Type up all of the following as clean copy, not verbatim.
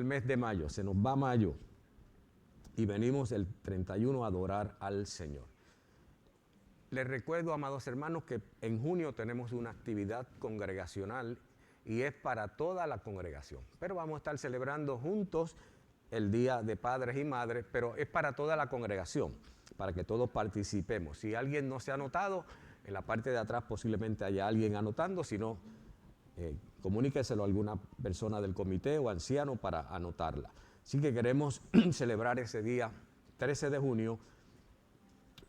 El mes de mayo, se nos va mayo y venimos el 31 a adorar al Señor. Les recuerdo, amados hermanos, que en junio tenemos una actividad congregacional y es para toda la congregación. Pero vamos a estar celebrando juntos el Día de Padres y Madres, pero es para toda la congregación, para que todos participemos. Si alguien no se ha anotado, en la parte de atrás posiblemente haya alguien anotando, si no, comuníqueselo a alguna persona del comité o anciano para anotarla. Así que queremos celebrar ese día 13 de junio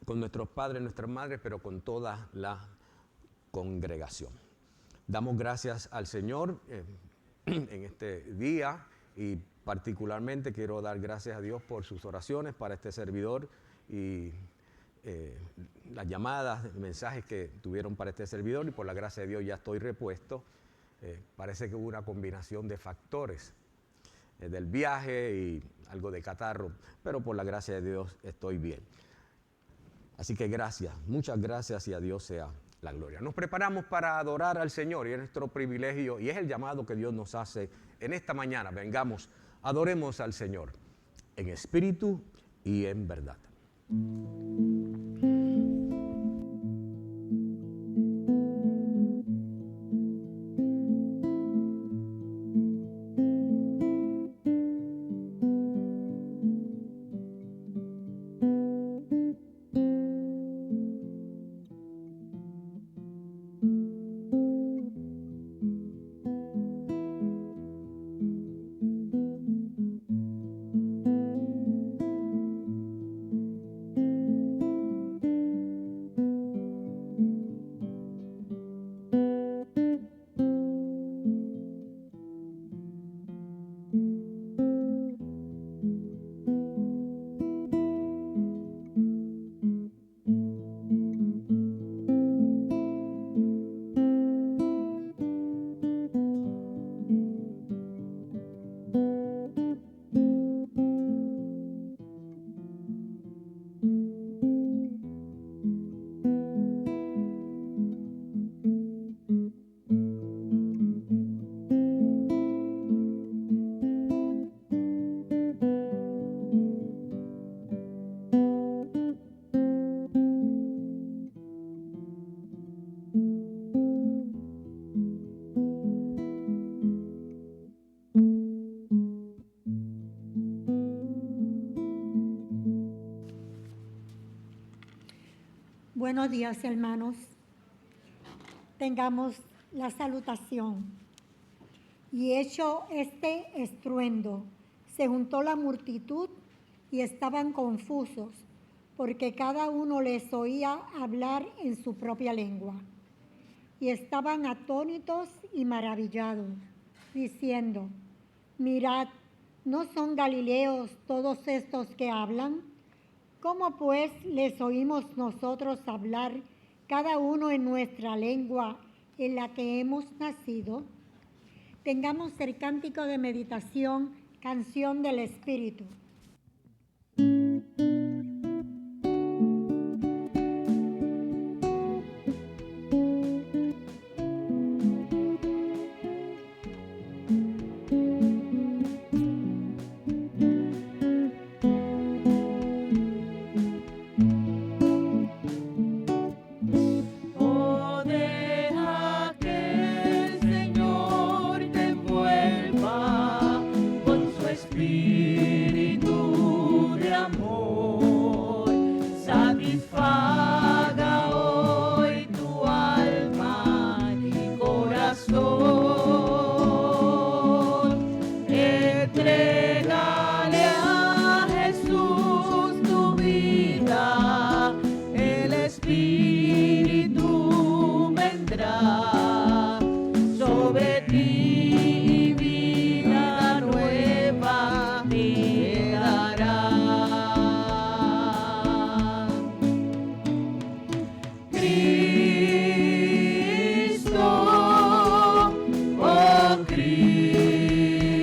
con nuestros padres, nuestras madres, pero con toda la congregación. Damos gracias al Señor en este día y particularmente quiero dar gracias a Dios por sus oraciones para este servidor y las llamadas, mensajes que tuvieron para este servidor, y por la gracia de Dios ya estoy repuesto. Parece que hubo una combinación de factores del viaje y algo de catarro, pero por la gracia de Dios estoy bien. Así que gracias, muchas gracias y a Dios sea la gloria. Nos preparamos para adorar al Señor y es nuestro privilegio y es el llamado que Dios nos hace en esta mañana. Vengamos, adoremos al Señor en espíritu y en verdad. Buenos días, hermanos. Tengamos la salutación. Y hecho este estruendo, se juntó la multitud y estaban confusos, porque cada uno les oía hablar en su propia lengua. Y estaban atónitos y maravillados, diciendo: mirad, ¿no son galileos todos estos que hablan? ¿Cómo pues les oímos nosotros hablar, cada uno en nuestra lengua en la que hemos nacido? Tengamos el cántico de meditación, Canción del Espíritu.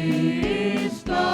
Cristo,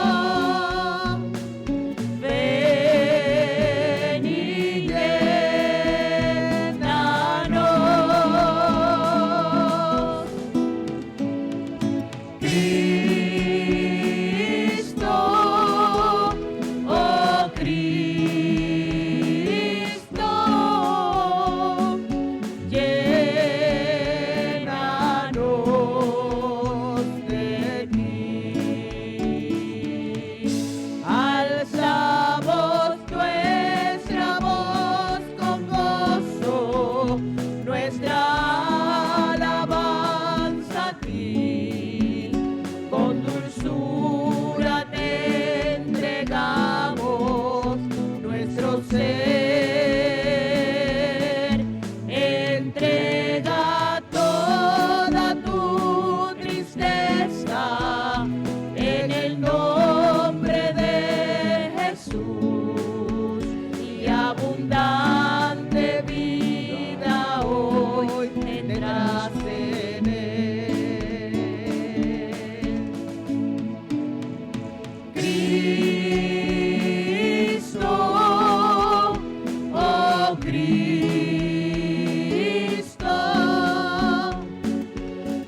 oh Cristo,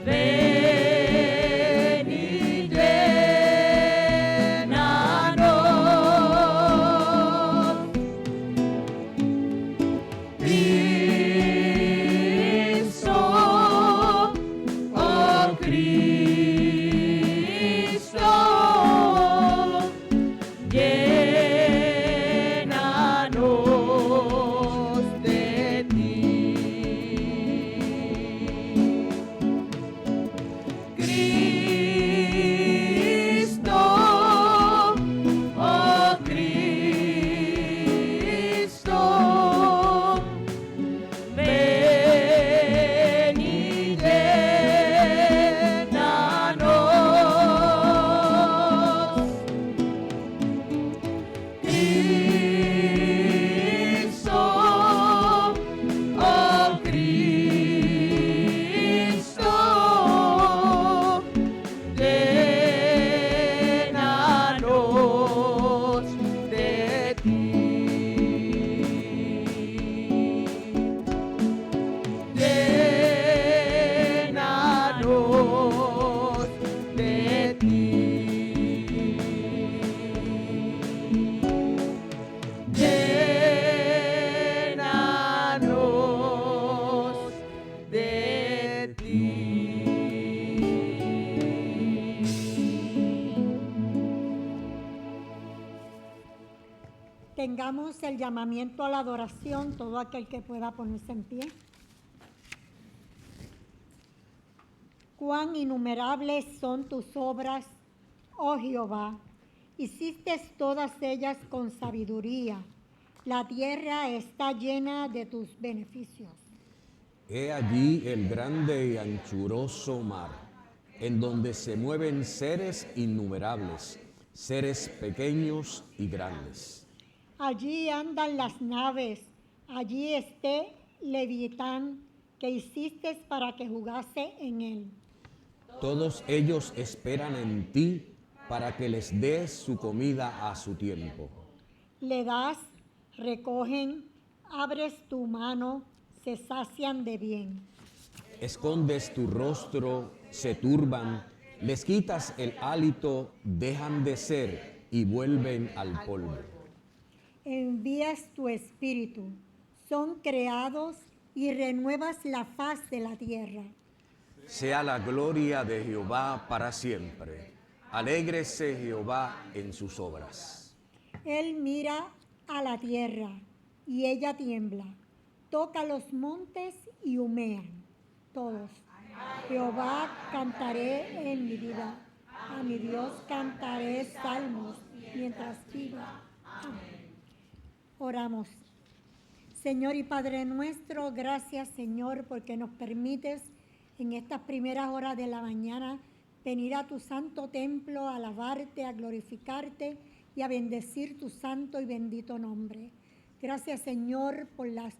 ven y llénanos. Cristo, oh Cristo, llénanos de ti. Cristo, oh Cristo, ven y llénanos. Cristo, oh Cristo, llénanos de ti. Llénanos de ti. Llénanos de ti. Tengamos el llamamiento a la adoración, todo aquel que pueda ponerse en pie. Cuán innumerables son tus obras, oh Jehová, hiciste todas ellas con sabiduría. La tierra está llena de tus beneficios. He allí el grande y anchuroso mar, en donde se mueven seres innumerables, seres pequeños y grandes. Allí andan las naves, allí esté Leviatán, que hiciste para que jugase en él. Todos ellos esperan en ti para que les des su comida a su tiempo. Le das, recogen, abres tu mano, se sacian de bien. Escondes tu rostro, se turban, les quitas el hálito, dejan de ser y vuelven al polvo. Envías tu espíritu, son creados y renuevas la faz de la tierra. Sea la gloria de Jehová para siempre. Alégrese Jehová en sus obras. Él mira a la tierra y ella tiembla. Toca los montes y humean. Todos. Jehová cantaré en mi vida. A mi Dios cantaré salmos mientras viva. Amén. Oramos. Señor y Padre nuestro, gracias Señor porque nos permites en estas primeras horas de la mañana venir a tu santo templo, a alabarte, a glorificarte y a bendecir tu santo y bendito nombre. Gracias Señor por las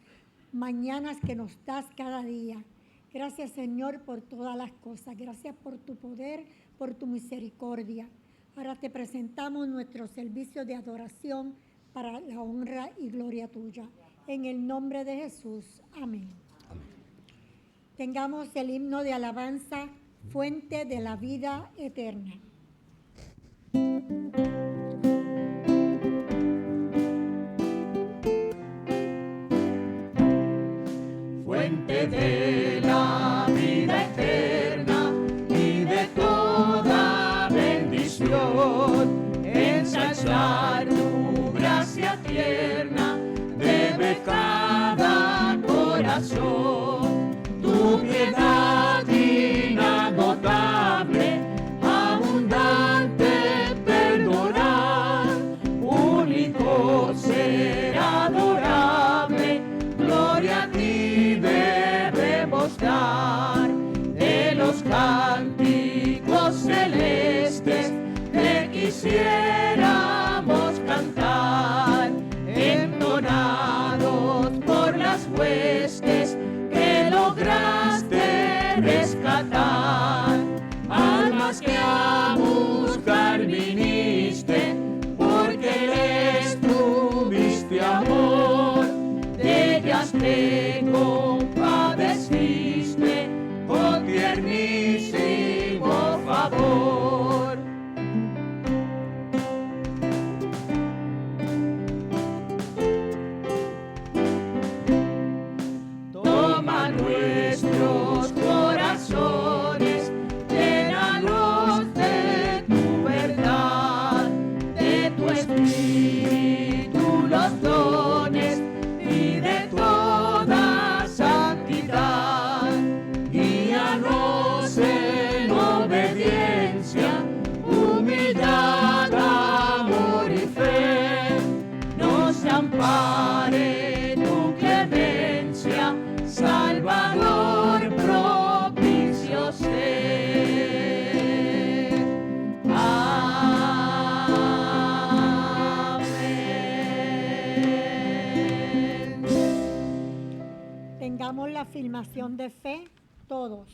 mañanas que nos das cada día. Gracias Señor por todas las cosas. Gracias por tu poder, por tu misericordia. Ahora te presentamos nuestro servicio de adoración para la honra y gloria tuya. En el nombre de Jesús. Amén. Amén. Tengamos el himno de alabanza, Fuente de la Vida Eterna. Fuente de la vida eterna y de toda bendición, ensalzar tu gracia tierna debe cada corazón. Tu piedad inagotable, abundante perdonar, único ser adorable, gloria a ti debemos dar. De los cánticos celestes te quisiéramos cantar, entonados por las huestes que lograste rescatar. Almas que a buscar viniste, Hagamos la afirmación de fe todos.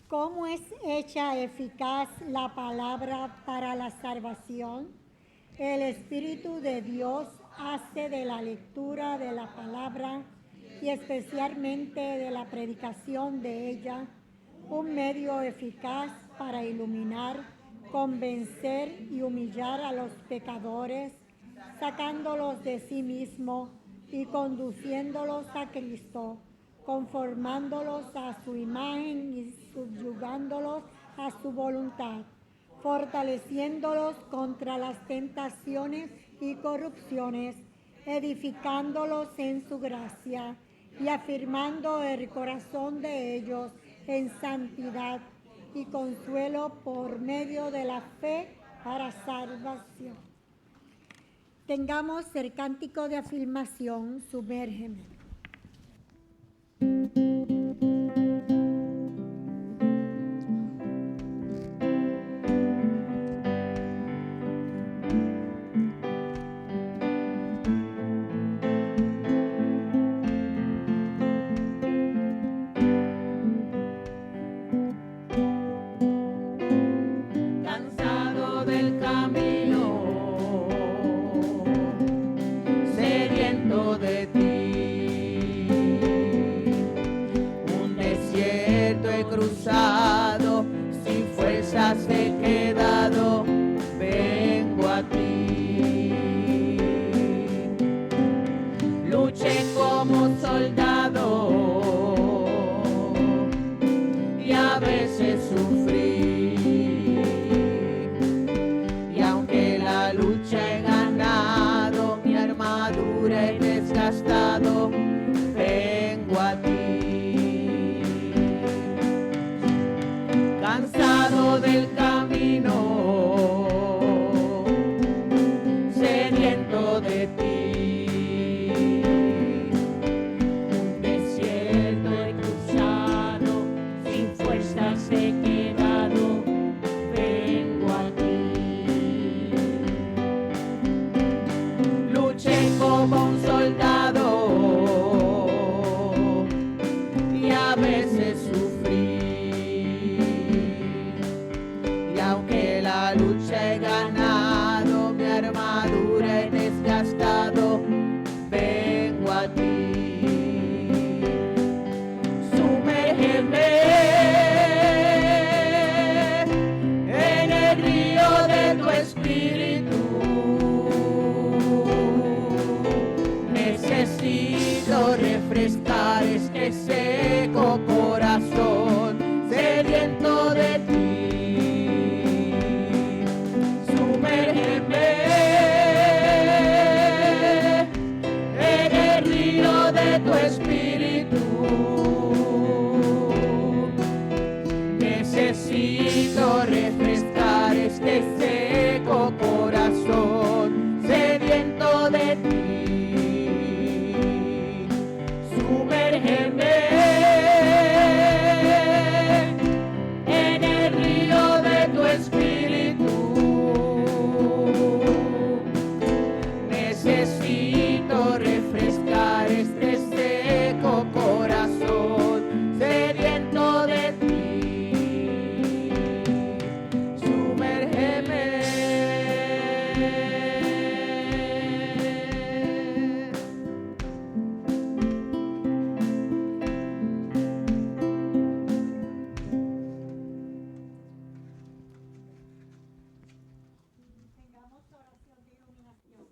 ¿Cómo es hecha eficaz la palabra para la salvación? El Espíritu de Dios hace de la lectura de la palabra y especialmente de la predicación de ella un medio eficaz para iluminar, convencer y humillar a los pecadores, sacándolos de sí mismos y conduciéndolos a Cristo, conformándolos a su imagen y subyugándolos a su voluntad, fortaleciéndolos contra las tentaciones y corrupciones, edificándolos en su gracia y afirmando el corazón de ellos en santidad y consuelo por medio de la fe para salvación. Tengamos el cántico de afirmación, sumérgeme. Cansado del camino, sediento de ti, un desierto he cruzado, sin fuerzas he quedado, vengo a ti. Luché como soldado y a veces sufrí. Y aunque la lucha he ganado, mi armadura he desgastado, vengo a ti. Cansado del camino, sediento de ti, un desierto he cruzado, sin fuerzas he quedado, vengo a ti. Luché como un soldado y a veces sufrí. Y aunque la lucha he ganado, mi armadura he desgastado, vengo a ti. Sumérgeme en el río de tu espíritu. Necesito refrescar este seco corazón, sediento de ti. Sumérgeme en el río de tu espíritu. Necesito refrescar este seco corazón, sediento de ti. Sumérgeme en el río de tu espíritu. Necesito refrescar este seco corazón, sediento de ti. Sumérgeme. Tengamos oración de iluminación.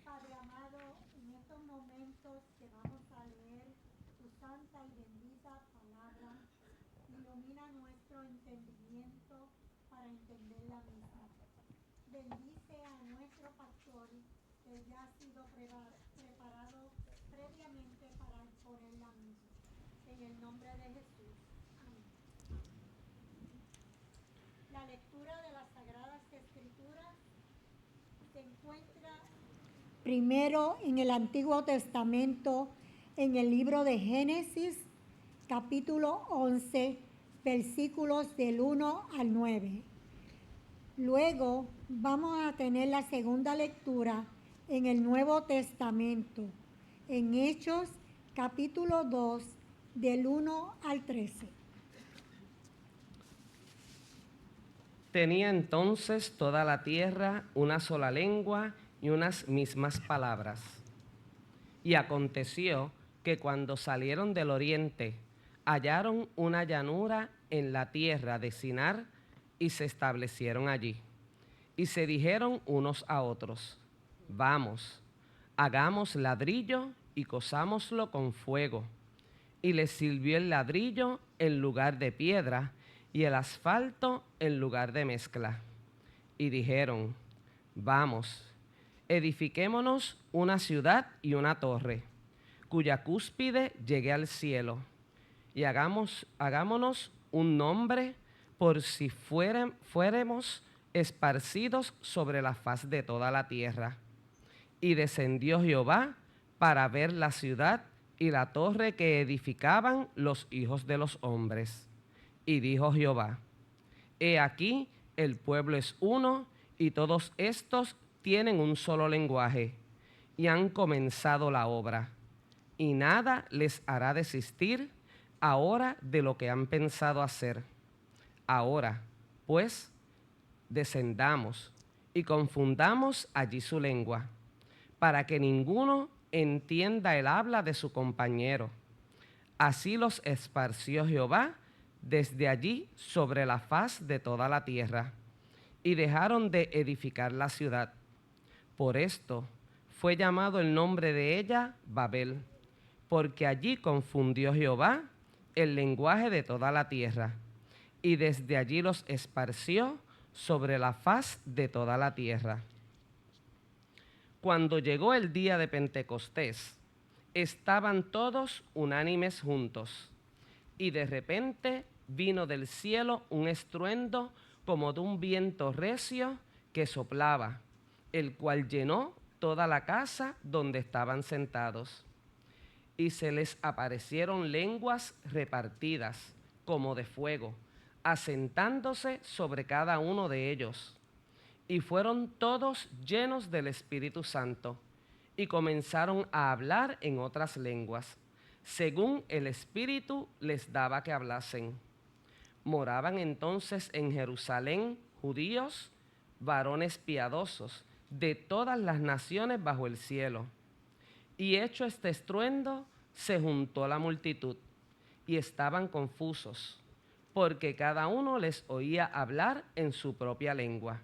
Padre amado, en estos momentos que vamos a leer tu santa y bendita palabra, ilumina nuestro entendimiento para entender la misma. Bendice a nuestro pastor que ya ha sido preparado previamente para exponer la misma. En el nombre de Jesús. Amén. La lectura de las Sagradas Escrituras se encuentra primero en el Antiguo Testamento, en el libro de Génesis, capítulo 11, versículos del 1 al 9. Luego vamos a tener la segunda lectura en el Nuevo Testamento, en Hechos capítulo 2, del 1 al 13. Tenía entonces toda la tierra una sola lengua y unas mismas palabras. Y aconteció que cuando salieron del oriente, hallaron una llanura en la tierra de Sinar y se establecieron allí. Y se dijeron unos a otros: vamos, hagamos ladrillo y cosámoslo con fuego. Y les sirvió el ladrillo en lugar de piedra y el asfalto en lugar de mezcla. Y dijeron: vamos, edifiquémonos una ciudad y una torre, cuya cúspide llegue al cielo, y hagámonos un nombre, por si fuéremos esparcidos sobre la faz de toda la tierra. Y descendió Jehová para ver la ciudad y la torre que edificaban los hijos de los hombres. Y dijo Jehová: he aquí, el pueblo es uno, y todos estos tienen un solo lenguaje, y han comenzado la obra, y nada les hará desistir ahora de lo que han pensado hacer. Ahora, pues, descendamos y confundamos allí su lengua, para que ninguno entienda el habla de su compañero. Así los esparció Jehová desde allí sobre la faz de toda la tierra, y dejaron de edificar la ciudad. Por esto fue llamado el nombre de ella Babel, porque allí confundió Jehová el lenguaje de toda la tierra, y desde allí los esparció sobre la faz de toda la tierra. Cuando llegó el día de Pentecostés, estaban todos unánimes juntos, y de repente vino del cielo un estruendo como de un viento recio que soplaba, el cual llenó toda la casa donde estaban sentados. Y se les aparecieron lenguas repartidas como de fuego, asentándose sobre cada uno de ellos. Y fueron todos llenos del Espíritu Santo, y comenzaron a hablar en otras lenguas, según el Espíritu les daba que hablasen. Moraban entonces en Jerusalén judíos, varones piadosos, de todas las naciones bajo el cielo. Y hecho este estruendo, se juntó la multitud, y estaban confusos, porque cada uno les oía hablar en su propia lengua.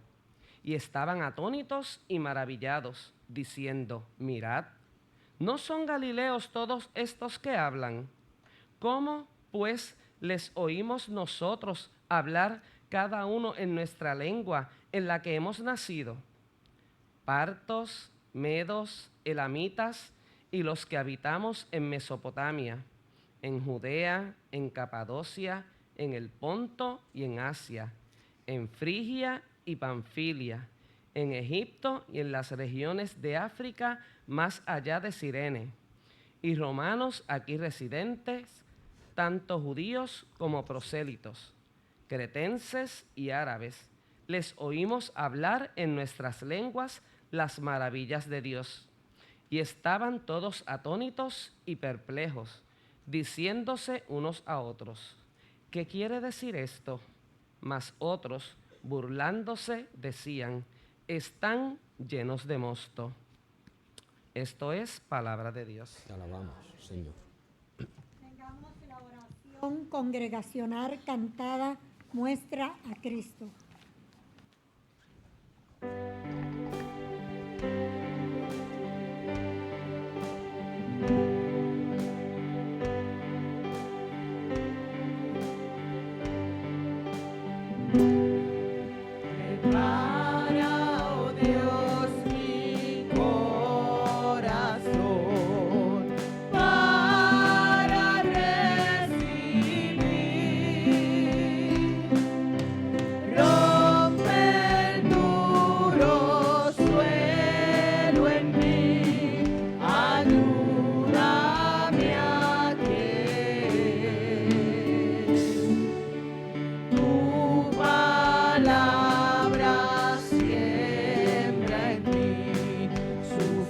Y estaban atónitos y maravillados, diciendo: mirad, ¿no son galileos todos estos que hablan? ¿Cómo, pues, les oímos nosotros hablar cada uno en nuestra lengua en la que hemos nacido? Partos, medos, elamitas y los que habitamos en Mesopotamia, en Judea, en Capadocia, en el Ponto y en Asia, en Frigia y Panfilia, en Egipto y en las regiones de África más allá de Cirene, y romanos aquí residentes, tanto judíos como prosélitos, cretenses y árabes, les oímos hablar en nuestras lenguas las maravillas de Dios. Y estaban todos atónitos y perplejos, diciéndose unos a otros: ¿qué quiere decir esto? Mas otros, burlándose, decían: están llenos de mosto. Esto es palabra de Dios. Te alabamos, Señor. Tengamos la oración congregacional cantada Muestra a Cristo.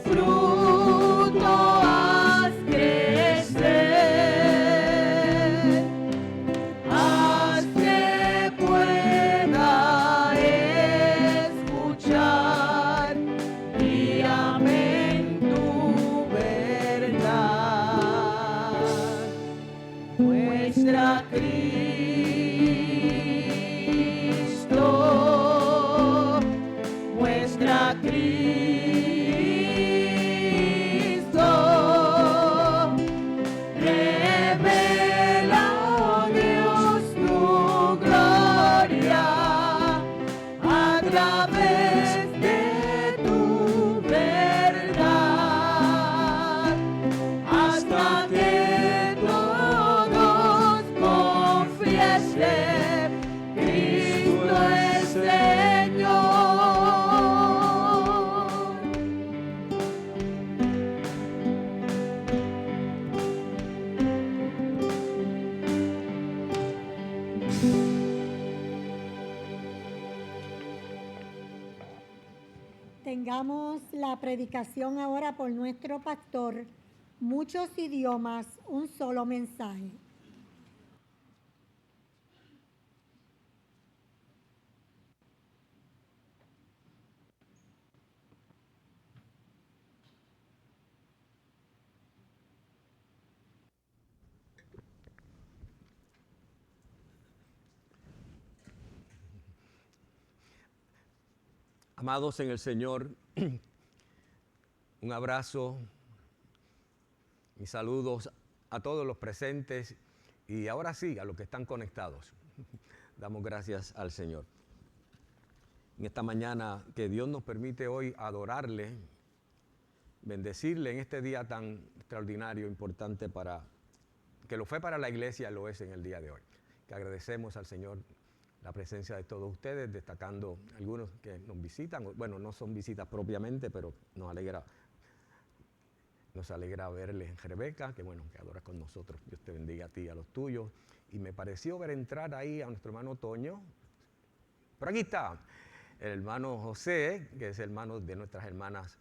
Fruto Cristo. Revela, oh Dios, tu gloria a través de tu verdad, hasta que todos confiesen Cristo es Señor. Tengamos la predicación ahora por nuestro pastor. Muchos idiomas, un solo mensaje. Amados en el Señor, un abrazo y saludos a todos los presentes y ahora sí a los que están conectados. Damos gracias al Señor. En esta mañana que Dios nos permite hoy adorarle, bendecirle en este día tan extraordinario, importante que lo fue para la iglesia, lo es en el día de hoy. Que agradecemos al Señor la presencia de todos ustedes, destacando algunos que nos visitan. Bueno, no son visitas propiamente, pero nos alegra verles, Rebeca, que bueno, que adoras con nosotros. Dios te bendiga a ti y a los tuyos. Y me pareció ver entrar ahí a nuestro hermano Toño. Por aquí está el hermano José, que es hermano de nuestras hermanas.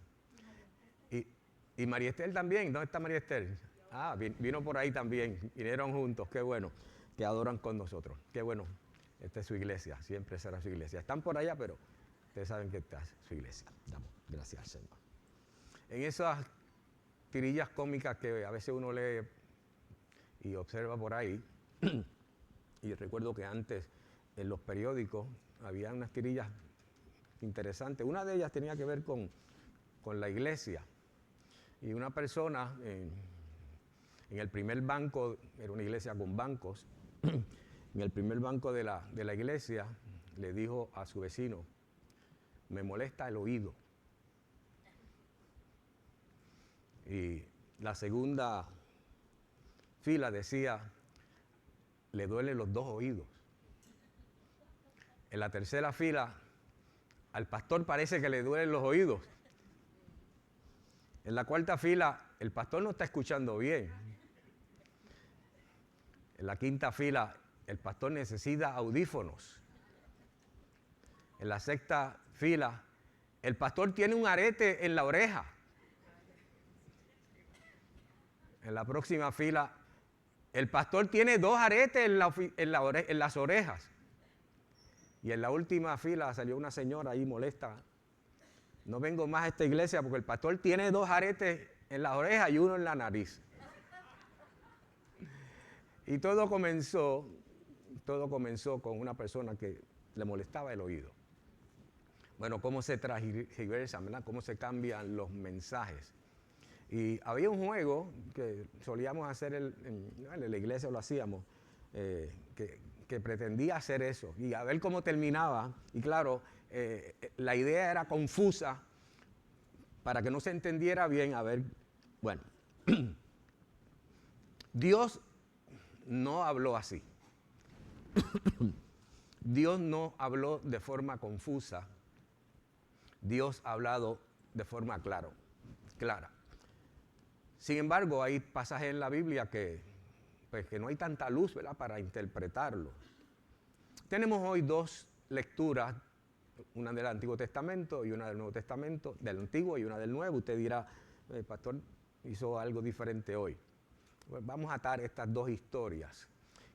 Y María Estel también. ¿Dónde está María Estel? Ah, vino por ahí también. Vinieron juntos. Qué bueno que adoran con nosotros. Qué bueno. Esta es su iglesia, siempre será su iglesia. Están por allá, pero ustedes saben que esta es su iglesia. Damos gracias al Señor. En esas tirillas cómicas que a veces uno lee y observa por ahí, y recuerdo que antes en los periódicos había unas tirillas interesantes. Una de ellas tenía que ver con la iglesia. Y una persona en el primer banco, era una iglesia con bancos, en el primer banco de la iglesia le dijo a su vecino: me molesta el oído. Y la segunda fila decía: le duelen los dos oídos. En la tercera fila, al pastor parece que le duelen los oídos. En la cuarta fila, el pastor no está escuchando bien. En la quinta fila, el pastor necesita audífonos. En la sexta fila, el pastor tiene un arete en la oreja. En la próxima fila, el pastor tiene dos aretes en las orejas. Y en la última fila salió una señora ahí molesta: no vengo más a esta iglesia porque el pastor tiene dos aretes en las orejas y uno en la nariz. Y todo comenzó con una persona que le molestaba el oído. Bueno, cómo se transgiversan, ¿verdad? Cómo se cambian los mensajes. Y había un juego que solíamos hacer en la iglesia, lo hacíamos, que pretendía hacer eso y a ver cómo terminaba. Y claro, la idea era confusa para que no se entendiera bien. A ver, bueno, Dios no habló así. Dios no habló de forma confusa. Dios ha hablado de forma clara. Sin embargo, hay pasajes en la Biblia que no hay tanta luz, ¿verdad?, para interpretarlo. Tenemos hoy dos lecturas, una del Antiguo Testamento y una del Nuevo Testamento, del Antiguo y una del Nuevo. Usted dirá: el pastor hizo algo diferente hoy. Pues vamos a atar estas dos historias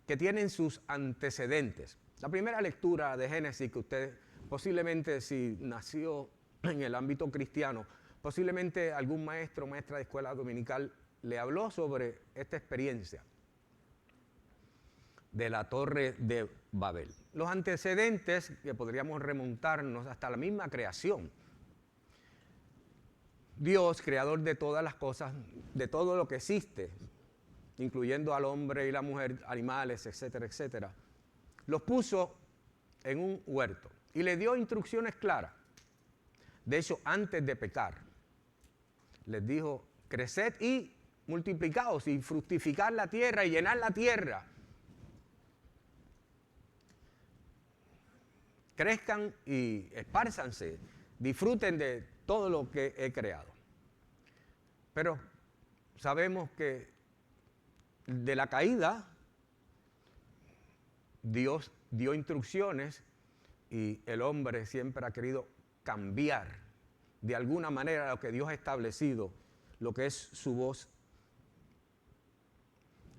que tienen sus antecedentes. La primera lectura de Génesis, que usted posiblemente, si nació en el ámbito cristiano, posiblemente algún maestro o maestra de escuela dominical le habló sobre esta experiencia de la Torre de Babel. Los antecedentes, que podríamos remontarnos hasta la misma creación. Dios, creador de todas las cosas, de todo lo que existe, incluyendo al hombre y la mujer, animales, etcétera, etcétera, los puso en un huerto y le dio instrucciones claras. De hecho, antes de pecar, les dijo, creced y multiplicaos y fructificar la tierra y llenar la tierra. Crezcan y espárzanse, disfruten de todo lo que he creado. Pero sabemos que de la caída, Dios dio instrucciones y el hombre siempre ha querido cambiar de alguna manera lo que Dios ha establecido, lo que es su voz.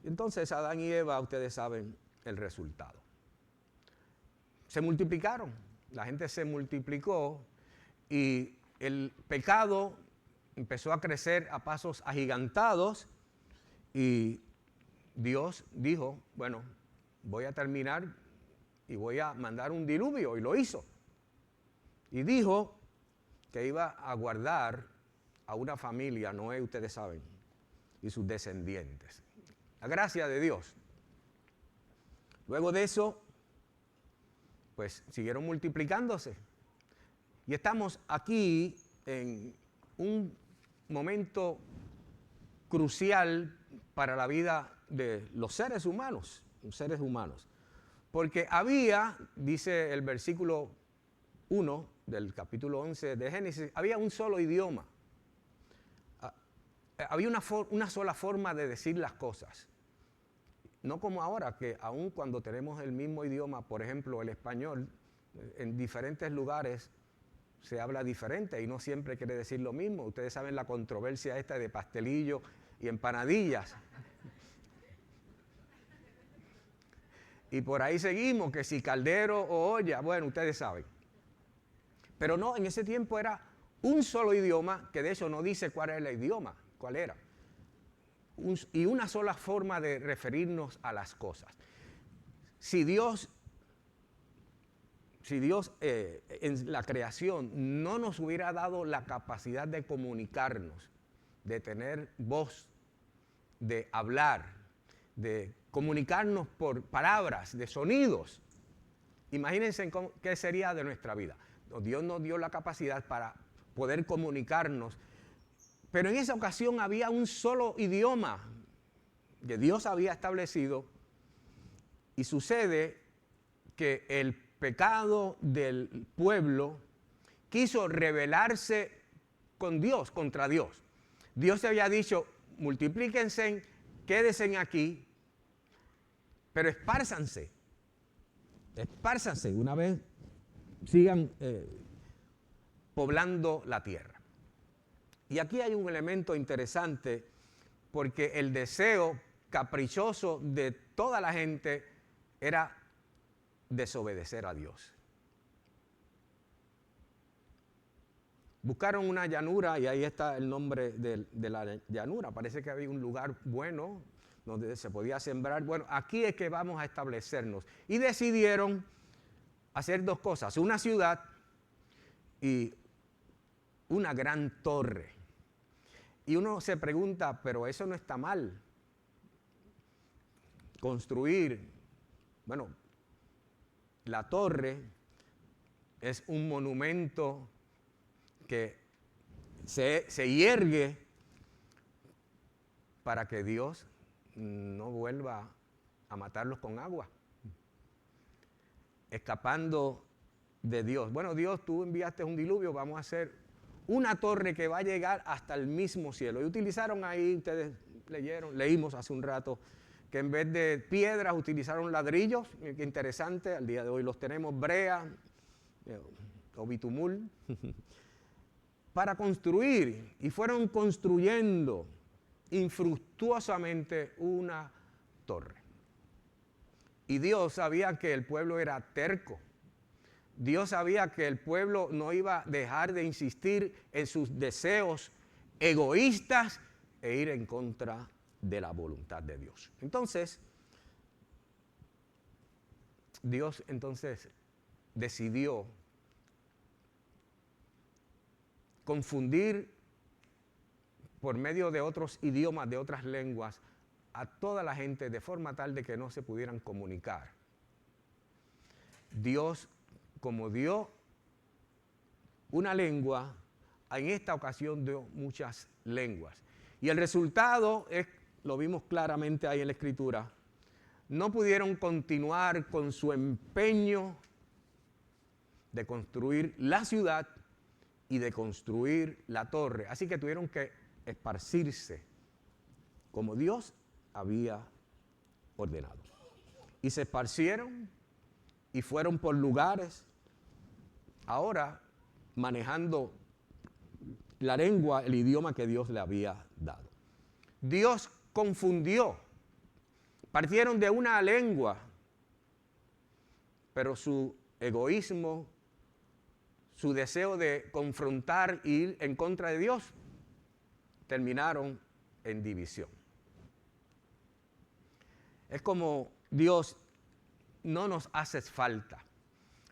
Entonces Adán y Eva, ustedes saben el resultado. Se multiplicaron, la gente se multiplicó y el pecado empezó a crecer a pasos agigantados y Dios dijo, bueno, voy a terminar y voy a mandar un diluvio, y lo hizo. Y dijo que iba a guardar a una familia, Noé, ustedes saben, y sus descendientes. La gracia de Dios. Luego de eso, pues siguieron multiplicándose. Y estamos aquí en un momento crucial para la vida de los seres humanos, Porque había, dice el versículo 1 del capítulo 11 de Génesis, había un solo idioma. Había una sola forma de decir las cosas. No como ahora, que aun cuando tenemos el mismo idioma, por ejemplo, el español, en diferentes lugares se habla diferente y no siempre quiere decir lo mismo. Ustedes saben la controversia esta de pastelillo y empanadillas. Y por ahí seguimos, que si caldero o olla, bueno, ustedes saben. Pero no, en ese tiempo era un solo idioma, que de hecho no dice cuál era el idioma, cuál era. Y una sola forma de referirnos a las cosas. Si Dios en la creación no nos hubiera dado la capacidad de comunicarnos, de tener voz, de hablar, de comunicarnos por palabras, de sonidos, imagínense qué sería de nuestra vida. Dios nos dio la capacidad para poder comunicarnos, pero en esa ocasión había un solo idioma que Dios había establecido y sucede que el pecado del pueblo quiso rebelarse con Dios, contra Dios. Dios había dicho, multiplíquense, quédense aquí, pero espárzanse, una vez sigan poblando la tierra. Y aquí hay un elemento interesante, porque el deseo caprichoso de toda la gente era desobedecer a Dios. Buscaron una llanura y ahí está el nombre de la llanura. Parece que había un lugar bueno donde se podía sembrar. Bueno, aquí es que vamos a establecernos. Y decidieron hacer dos cosas, una ciudad y una gran torre. Y uno se pregunta, pero eso no está mal. Construir, bueno, la torre es un monumento que se hiergue para que Dios no vuelva a matarlos con agua, escapando de Dios. Bueno, Dios, tú enviaste un diluvio, vamos a hacer una torre que va a llegar hasta el mismo cielo. Y utilizaron ahí, ustedes leímos hace un rato, que en vez de piedras utilizaron ladrillos. Qué interesante, al día de hoy los tenemos, brea o bitumul, para construir. Y fueron construyendo infructuosamente una torre. Y Dios sabía que el pueblo era terco. Dios sabía que el pueblo no iba a dejar de insistir en sus deseos egoístas e ir en contra de la voluntad de Dios. Entonces, Dios decidió confundir por medio de otros idiomas, de otras lenguas, a toda la gente de forma tal de que no se pudieran comunicar. Dios, como dio una lengua, en esta ocasión dio muchas lenguas. Y el resultado es, lo vimos claramente ahí en la Escritura, no pudieron continuar con su empeño de construir la ciudad y de construir la torre. Así que tuvieron que esparcirse como Dios había ordenado. Y se esparcieron y fueron por lugares, ahora manejando la lengua, el idioma que Dios le había dado. Dios confundió. Partieron de una lengua, pero su egoísmo, su deseo de confrontar e ir en contra de Dios, terminaron en división. Es como Dios, no nos haces falta.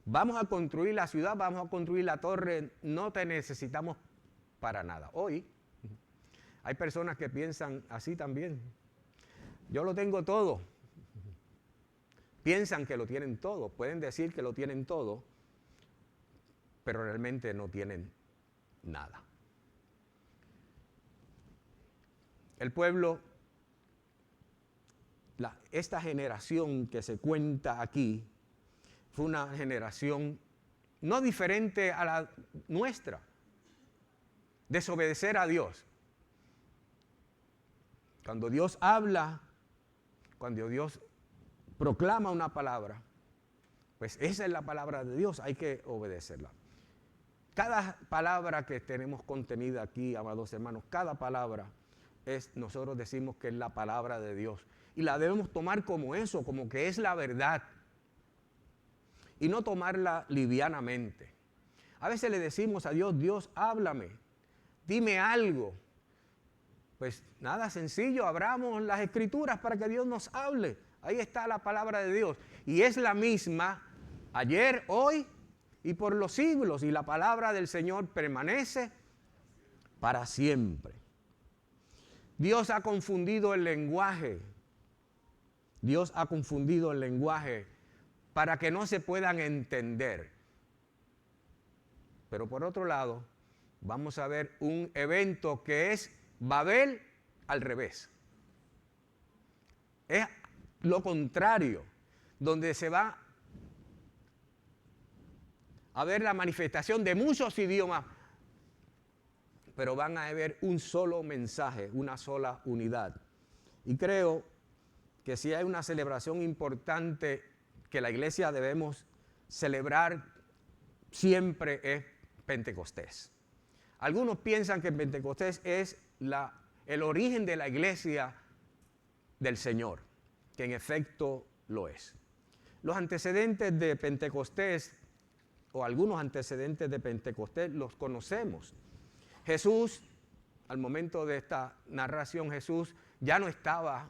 Vamos a construir la ciudad, vamos a construir la torre, no te necesitamos para nada. Hoy hay personas que piensan así también. Yo lo tengo todo. Piensan que lo tienen todo, pueden decir que lo tienen todo, pero realmente no tienen nada. El pueblo, esta generación que se cuenta aquí, fue una generación no diferente a la nuestra, desobedecer a Dios. Cuando Dios habla, cuando Dios proclama una palabra, pues esa es la palabra de Dios, hay que obedecerla. Cada palabra que tenemos contenida aquí, amados hermanos, cada palabra nosotros decimos que es la palabra de Dios. Y la debemos tomar como eso, como que es la verdad. Y no tomarla livianamente. A veces le decimos a Dios, Dios, háblame, dime algo. Pues nada, sencillo, abramos las Escrituras para que Dios nos hable. Ahí está la palabra de Dios. Y es la misma ayer, hoy y por los siglos. Y la palabra del Señor permanece para siempre. Dios ha confundido el lenguaje. Dios ha confundido el lenguaje para que no se puedan entender. Pero por otro lado, vamos a ver un evento que es Babel al revés. Es lo contrario, donde se va a ver la manifestación de muchos idiomas, pero van a ver un solo mensaje, una sola unidad. Y creo que si hay una celebración importante que la iglesia debemos celebrar siempre es Pentecostés. Algunos piensan que Pentecostés es el origen de la iglesia del Señor, que en efecto lo es. Los antecedentes de Pentecostés, o algunos antecedentes de Pentecostés, los conocemos. Jesús, al momento de esta narración, Jesús ya no estaba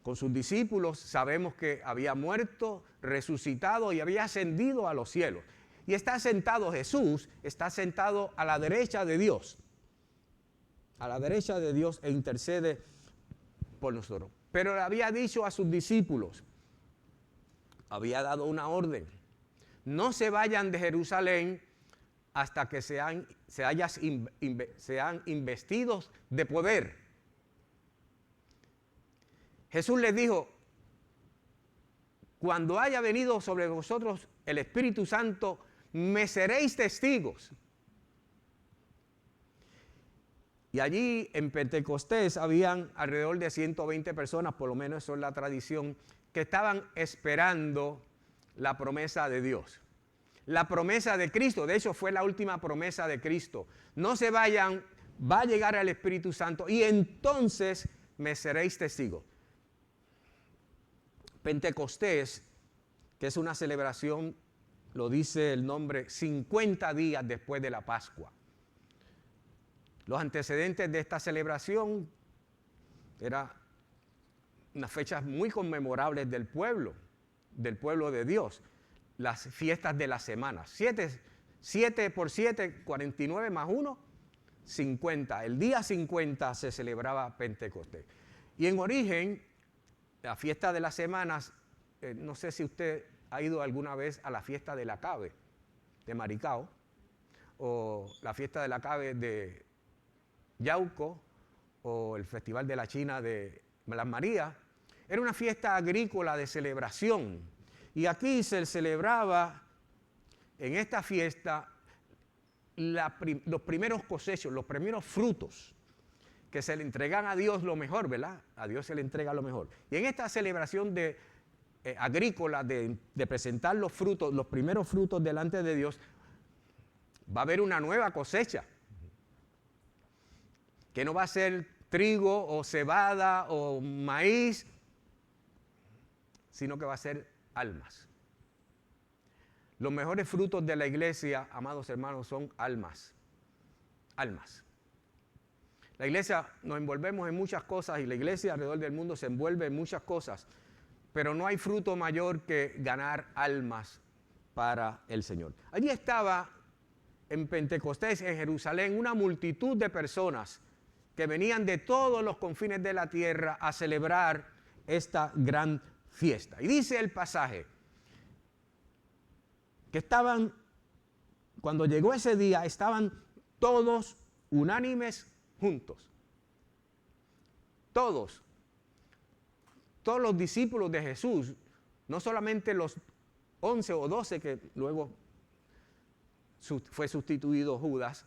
con sus discípulos. Sabemos que había muerto, resucitado y había ascendido a los cielos. Y está sentado Jesús, está sentado a la derecha de Dios. A la derecha de Dios e intercede por nosotros. Pero le había dicho a sus discípulos, había dado una orden: no se vayan de Jerusalén hasta que sean investidos de poder. Jesús les dijo, cuando haya venido sobre vosotros el Espíritu Santo, me seréis testigos. Y allí en Pentecostés habían alrededor de 120 personas, por lo menos eso es la tradición, que estaban esperando la promesa de Dios. La promesa de Cristo, de hecho fue la última promesa de Cristo. No se vayan, va a llegar el Espíritu Santo y entonces me seréis testigos. Pentecostés, que es una celebración, lo dice el nombre, 50 días después de la Pascua. Los antecedentes de esta celebración eran unas fechas muy conmemorables del pueblo de Dios. Las fiestas de las semanas. 7 por 7, 49 más 1, 50, el día 50 se celebraba Pentecostés. Y en origen, la fiesta de las semanas, no sé si usted ha ido alguna vez a la fiesta de la Cabe de Maricao, o la fiesta de la Cabe de Yauco, o el Festival de la China de Las Marías. Era una fiesta agrícola de celebración. Y aquí se celebraba, en esta fiesta, los primeros cosechos, los primeros frutos, que se le entregan a Dios lo mejor, ¿verdad? A Dios se le entrega lo mejor. Y en esta celebración agrícola de presentar los frutos, los primeros frutos delante de Dios, va a haber una nueva cosecha, que no va a ser trigo o cebada o maíz, sino que va a ser almas. Los mejores frutos de la iglesia, amados hermanos, son almas. Almas. La iglesia, nos envolvemos en muchas cosas y la iglesia alrededor del mundo se envuelve en muchas cosas, pero no hay fruto mayor que ganar almas para el Señor. Allí estaba en Pentecostés, en Jerusalén, una multitud de personas que venían de todos los confines de la tierra a celebrar esta gran fiesta. Y dice el pasaje que estaban, cuando llegó ese día, estaban todos unánimes juntos. Todos los discípulos de Jesús, no solamente los 11 o 12 que luego fue sustituido Judas,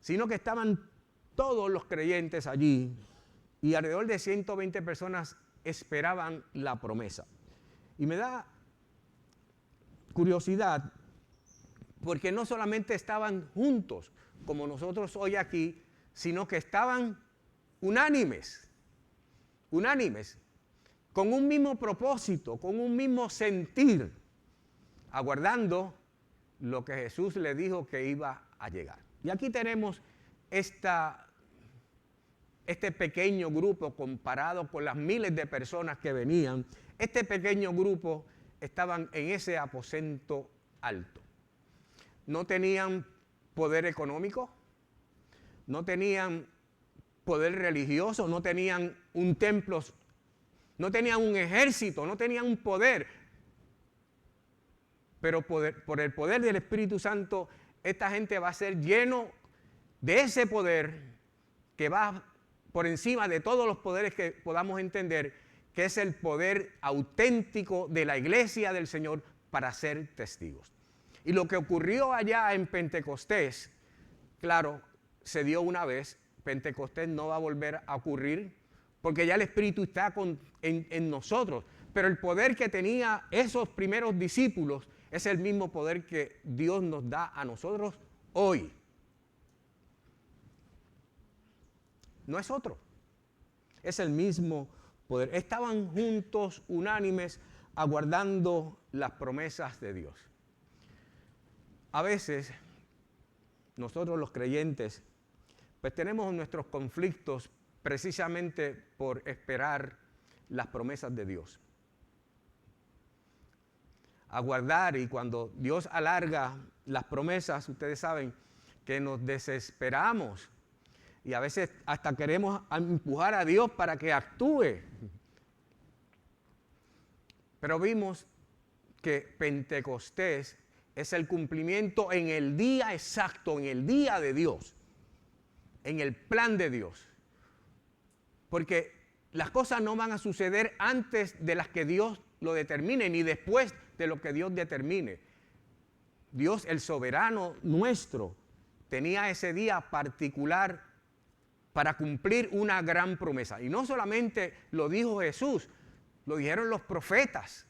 sino que estaban todos los creyentes allí y alrededor de 120 personas esperaban la promesa. Y me da curiosidad porque no solamente estaban juntos como nosotros hoy aquí, sino que estaban unánimes, con un mismo propósito, con un mismo sentir, aguardando lo que Jesús le dijo que iba a llegar. Y aquí tenemos este pequeño grupo comparado con las miles de personas que venían. Este pequeño grupo estaban en ese aposento alto. No tenían poder económico, no tenían poder religioso, no tenían un templo, no tenían un ejército, no tenían un poder. Pero por el poder del Espíritu Santo, esta gente va a ser lleno de ese poder que va por encima de todos los poderes que podamos entender, que es el poder auténtico de la iglesia del Señor para ser testigos. Y lo que ocurrió allá en Pentecostés, claro, se dio una vez. Pentecostés no va a volver a ocurrir porque ya el Espíritu está en nosotros. Pero el poder que tenía esos primeros discípulos es el mismo poder que Dios nos da a nosotros hoy. No es otro. Es el mismo poder. Estaban juntos, unánimes, aguardando las promesas de Dios. A veces, nosotros los creyentes, pues tenemos nuestros conflictos precisamente por esperar las promesas de Dios. Aguardar, y cuando Dios alarga las promesas, ustedes saben que nos desesperamos y a veces hasta queremos empujar a Dios para que actúe. Pero vimos que Pentecostés es el cumplimiento en el día exacto, en el día de Dios, en el plan de Dios. Porque las cosas no van a suceder antes de las que Dios lo determine, ni después de lo que Dios determine. Dios, el soberano nuestro, tenía ese día particular para cumplir una gran promesa. Y no solamente lo dijo Jesús, lo dijeron los profetas.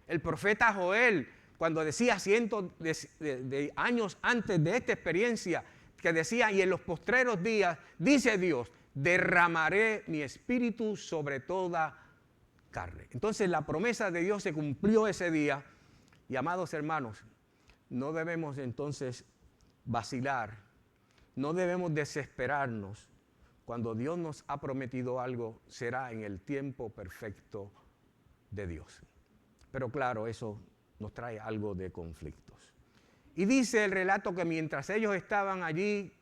El profeta Joel, cuando decía cientos de años antes de esta experiencia, que decía, y en los postreros días, dice Dios, derramaré mi espíritu sobre toda carne. Entonces la promesa de Dios se cumplió ese día. Y amados hermanos, no debemos entonces vacilar, no debemos desesperarnos. Cuando Dios nos ha prometido algo, será en el tiempo perfecto de Dios. Pero claro, eso nos trae algo de conflictos. Y dice el relato que mientras ellos estaban allí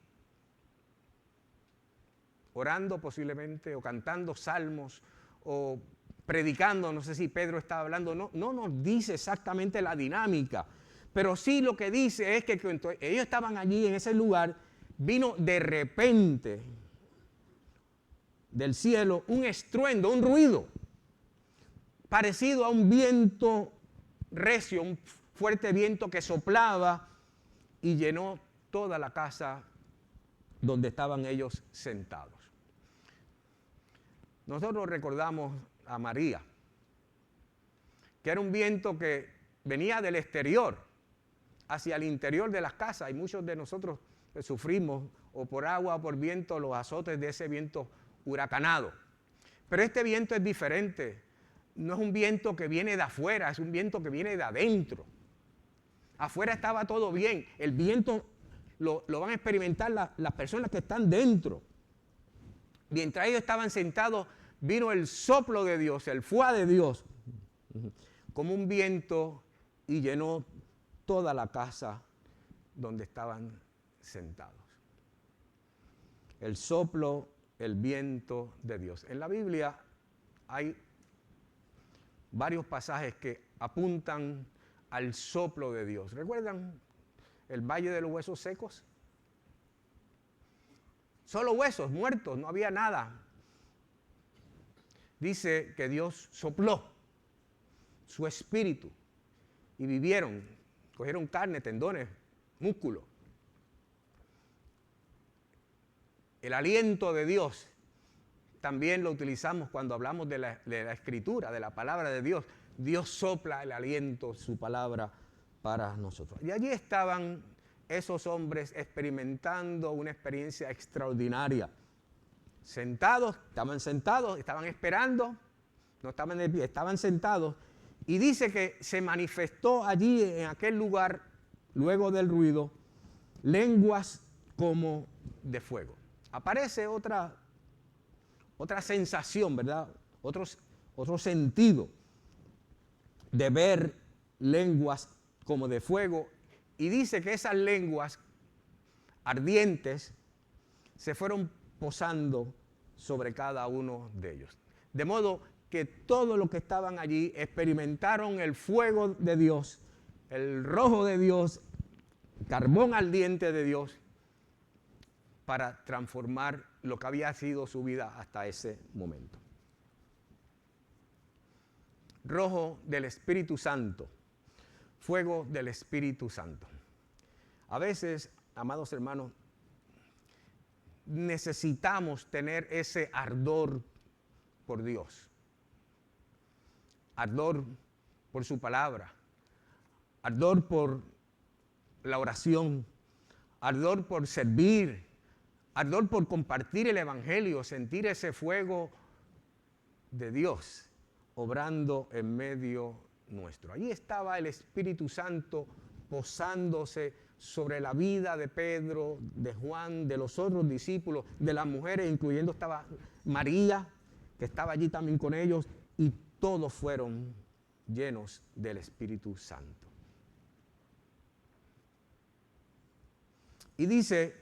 orando posiblemente, o cantando salmos, o predicando. No sé si Pedro estaba hablando, no nos dice exactamente la dinámica, pero sí lo que dice es que cuando ellos estaban allí en ese lugar, vino de repente del cielo un estruendo, un ruido, parecido a un viento recio, un fuerte viento que soplaba y llenó toda la casa donde estaban ellos sentados. Nosotros recordamos a María, que era un viento que venía del exterior hacia el interior de las casas, y muchos de nosotros sufrimos o por agua o por viento los azotes de ese viento huracanado. Pero este viento es diferente, no es un viento que viene de afuera, es un viento que viene de adentro. Afuera estaba todo bien, el viento lo van a experimentar las personas que están dentro. Mientras ellos estaban sentados, vino el soplo de Dios, el fuá de Dios, como un viento, y llenó toda la casa donde estaban sentados. El soplo, el viento de Dios. En la Biblia hay varios pasajes que apuntan al soplo de Dios. ¿Recuerdan el valle de los huesos secos? Solo huesos muertos, no había nada. Dice que Dios sopló su espíritu y vivieron, cogieron carne, tendones, músculo. El aliento de Dios también lo utilizamos cuando hablamos de la escritura, de la palabra de Dios. Dios sopla el aliento, su palabra para nosotros. Y allí estaban esos hombres experimentando una experiencia extraordinaria. Estaban sentados, estaban esperando, no estaban de pie, estaban sentados. Y dice que se manifestó allí en aquel lugar, luego del ruido, lenguas como de fuego. Aparece otra sensación, ¿verdad? Otro sentido de ver lenguas como de fuego. Y dice que esas lenguas ardientes se fueron posando sobre cada uno de ellos. De modo que todos los que estaban allí experimentaron el fuego de Dios, el rojo de Dios, carbón ardiente de Dios, para transformar lo que había sido su vida hasta ese momento. Rojo del Espíritu Santo, fuego del Espíritu Santo. A veces, amados hermanos, necesitamos tener ese ardor por Dios, ardor por su palabra, ardor por la oración, ardor por servir, ardor por compartir el evangelio, sentir ese fuego de Dios obrando en medio nuestro. Allí estaba el Espíritu Santo posándose sobre la vida de Pedro, de Juan, de los otros discípulos, de las mujeres, incluyendo estaba María, que estaba allí también con ellos, y todos fueron llenos del Espíritu Santo. Y dice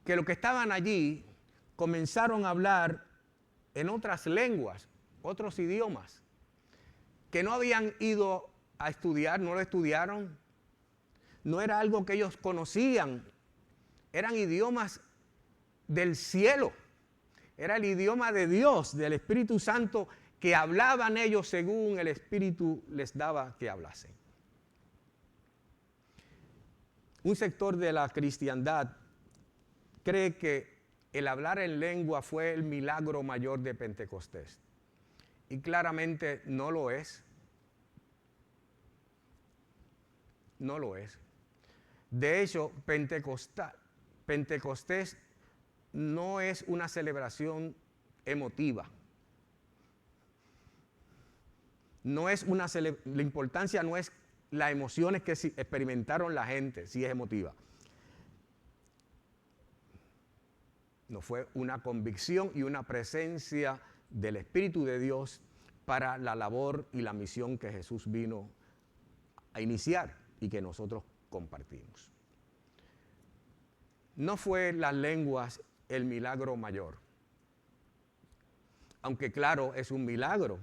que los que estaban allí comenzaron a hablar en otras lenguas, otros idiomas, que no habían ido a estudiar, no lo estudiaron, no era algo que ellos conocían, eran idiomas del cielo, era el idioma de Dios, del Espíritu Santo, que hablaban ellos según el Espíritu les daba que hablasen. Un sector de la cristiandad cree que el hablar en lengua fue el milagro mayor de Pentecostés. Y claramente no lo es. No lo es. De hecho, Pentecostés no es una celebración emotiva. No es la importancia no es las emociones que experimentaron la gente, si es emotiva. No, fue una convicción y una presencia del Espíritu de Dios para la labor y la misión que Jesús vino a iniciar y que nosotros compartimos. No fue las lenguas el milagro mayor. aunque claro, es un milagro.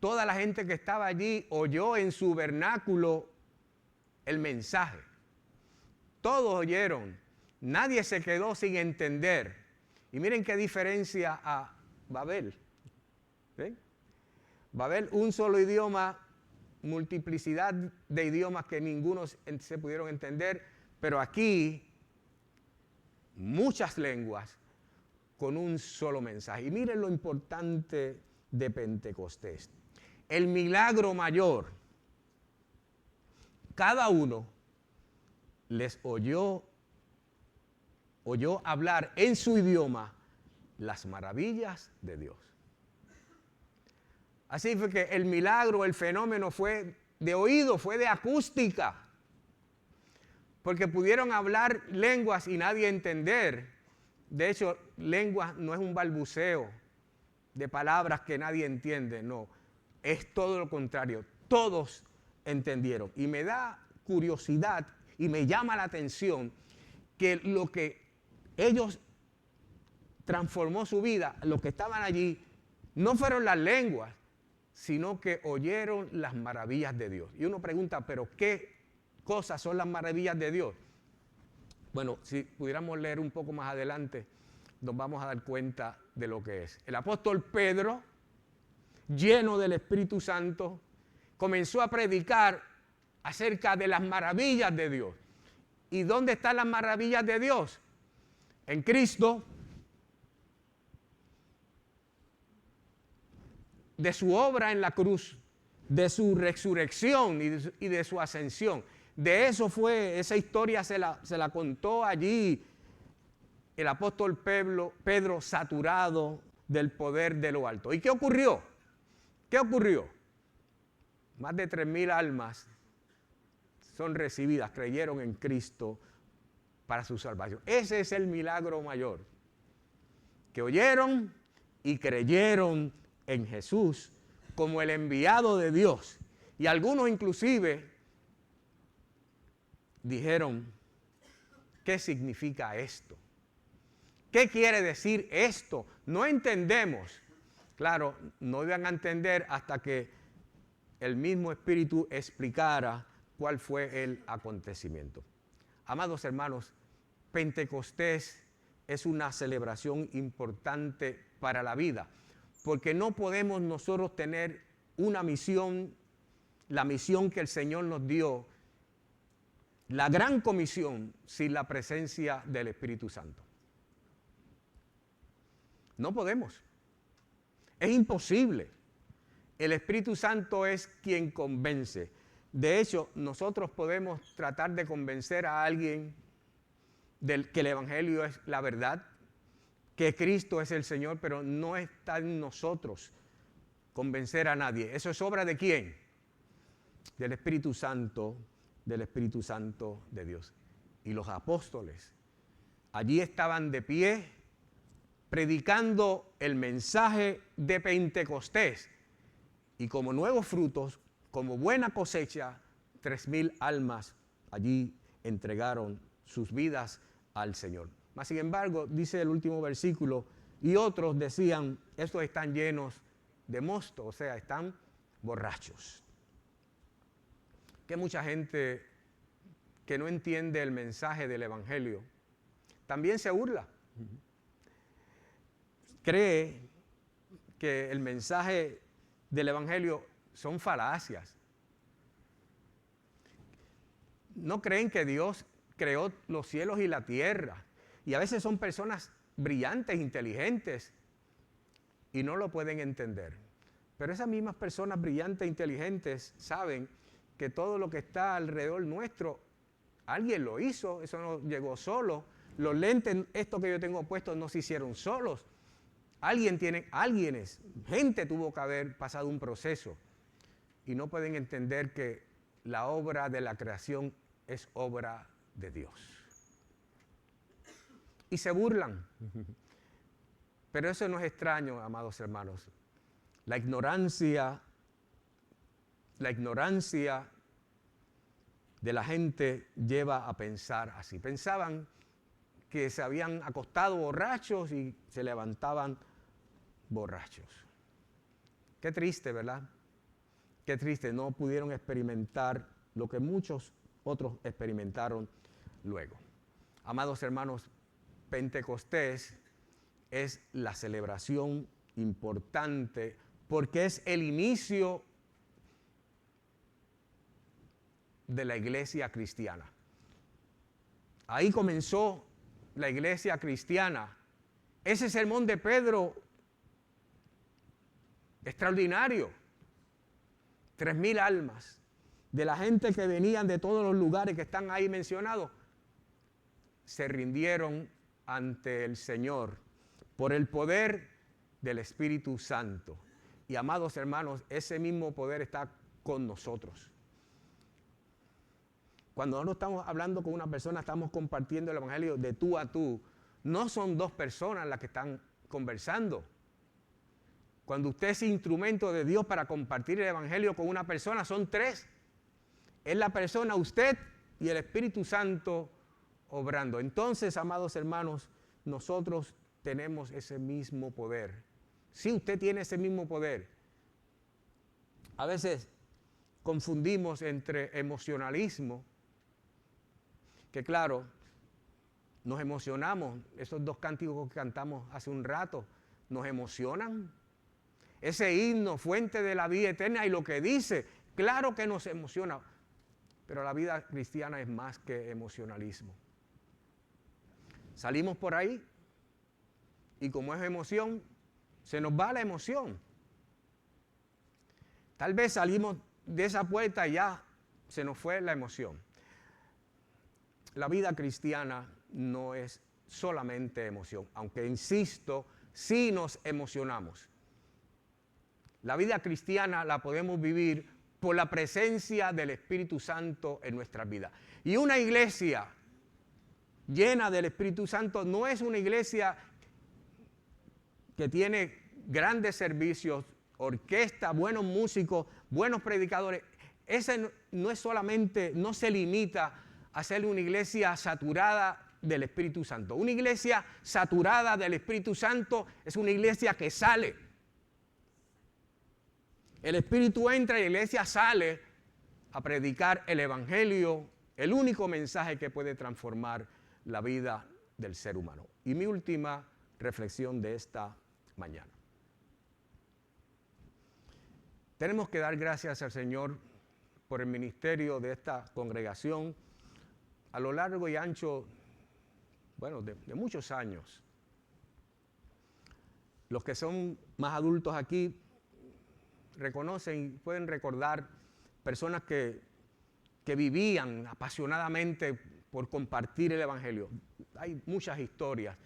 Toda la gente que estaba allí oyó en su vernáculo el mensaje. Todos oyeron. Nadie se quedó sin entender. Y miren qué diferencia a Babel. ¿Ven? Babel, un solo idioma, multiplicidad de idiomas que ninguno se pudieron entender, pero aquí muchas lenguas con un solo mensaje. Y miren lo importante de Pentecostés. El milagro mayor, cada uno les oyó hablar en su idioma las maravillas de Dios. Así fue que el milagro, el fenómeno fue de oído, fue de acústica, porque pudieron hablar lenguas y nadie entender. De hecho, lengua no es un balbuceo de palabras que nadie entiende, no. Es todo lo contrario, todos entendieron. Y me da curiosidad y me llama la atención que lo que ellos transformó su vida, los que estaban allí, no fueron las lenguas, sino que oyeron las maravillas de Dios. Y uno pregunta, ¿pero qué cosas son las maravillas de Dios? Bueno, si pudiéramos leer un poco más adelante, nos vamos a dar cuenta de lo que es. El apóstol Pedro, lleno del Espíritu Santo, comenzó a predicar acerca de las maravillas de Dios. ¿Y dónde están las maravillas de Dios? En Cristo, de su obra en la cruz, de su resurrección y de su ascensión. De eso fue, esa historia se la contó allí el apóstol Pedro, saturado del poder de lo alto. ¿Y qué ocurrió? ¿Qué ocurrió? Más de 3,000 almas son recibidas, creyeron en Cristo para su salvación. Ese es el milagro mayor. Que oyeron y creyeron en Jesús como el enviado de Dios. Y algunos inclusive dijeron, ¿qué significa esto? ¿Qué quiere decir esto? No entendemos. Claro, no iban a entender hasta que el mismo Espíritu explicara cuál fue el acontecimiento. Amados hermanos, Pentecostés es una celebración importante para la vida, porque no podemos nosotros tener una misión, la misión que el Señor nos dio, la gran comisión, sin la presencia del Espíritu Santo. No podemos. Es imposible. El Espíritu Santo es quien convence. De hecho, nosotros podemos tratar de convencer a alguien que el Evangelio es la verdad, que Cristo es el Señor, pero no está en nosotros convencer a nadie. ¿Eso es obra de quién? Del Espíritu Santo de Dios. Y los apóstoles allí estaban de pie predicando el mensaje de Pentecostés. Y como nuevos frutos, como buena cosecha, 3,000 almas allí entregaron sus vidas al Señor. Mas, sin embargo, dice el último versículo, y otros decían, estos están llenos de mosto, o sea, están borrachos. Que mucha gente que no entiende el mensaje del Evangelio también se burla. Cree que el mensaje del Evangelio son falacias. No creen que Dios creó los cielos y la tierra. Y a veces son personas brillantes, inteligentes, y no lo pueden entender. Pero esas mismas personas brillantes e inteligentes saben que todo lo que está alrededor nuestro, alguien lo hizo, eso no llegó solo. Los lentes, estos que yo tengo puestos, no se hicieron solos. Gente tuvo que haber pasado un proceso. Y no pueden entender que la obra de la creación es obra de Dios. Y se burlan. Pero eso no es extraño, amados hermanos. La ignorancia de la gente lleva a pensar así. Pensaban que se habían acostado borrachos y se levantaban borrachos. Qué triste, ¿verdad? Qué triste, no pudieron experimentar lo que muchos otros experimentaron luego. Amados hermanos, Pentecostés es la celebración importante porque es el inicio de la iglesia cristiana. Ahí comenzó la iglesia cristiana. Ese sermón de Pedro, extraordinario. 3,000 almas de la gente que venían de todos los lugares que están ahí mencionados, se rindieron ante el Señor por el poder del Espíritu Santo. Y amados hermanos, ese mismo poder está con nosotros. Cuando nosotros estamos hablando con una persona, estamos compartiendo el Evangelio de tú a tú. No son dos personas las que están conversando. Cuando usted es instrumento de Dios para compartir el Evangelio con una persona, son tres. Es la persona, usted y el Espíritu Santo obrando. Entonces, amados hermanos, nosotros tenemos ese mismo poder. Sí, usted tiene ese mismo poder. A veces confundimos entre emocionalismo, que claro, nos emocionamos. Esos dos cánticos que cantamos hace un rato, nos emocionan. Ese himno, fuente de la vida eterna, y lo que dice, claro que nos emociona. Pero la vida cristiana es más que emocionalismo. Salimos por ahí y como es emoción, se nos va la emoción. Tal vez salimos de esa puerta y ya se nos fue la emoción. La vida cristiana no es solamente emoción, aunque insisto, sí nos emocionamos. La vida cristiana la podemos vivir por la presencia del Espíritu Santo en nuestras vidas. Y una iglesia llena del Espíritu Santo no es una iglesia que tiene grandes servicios, orquesta, buenos músicos, buenos predicadores. Ese no es solamente, no se limita a ser una iglesia saturada del Espíritu Santo. Una iglesia saturada del Espíritu Santo es una iglesia que sale. El Espíritu entra y la iglesia sale a predicar el Evangelio, el único mensaje que puede transformar la vida del ser humano. Y mi última reflexión de esta mañana. Tenemos que dar gracias al Señor por el ministerio de esta congregación a lo largo y ancho, bueno, de muchos años. Los que son más adultos aquí reconocen, pueden recordar personas que vivían apasionadamente por compartir el Evangelio. Hay muchas historias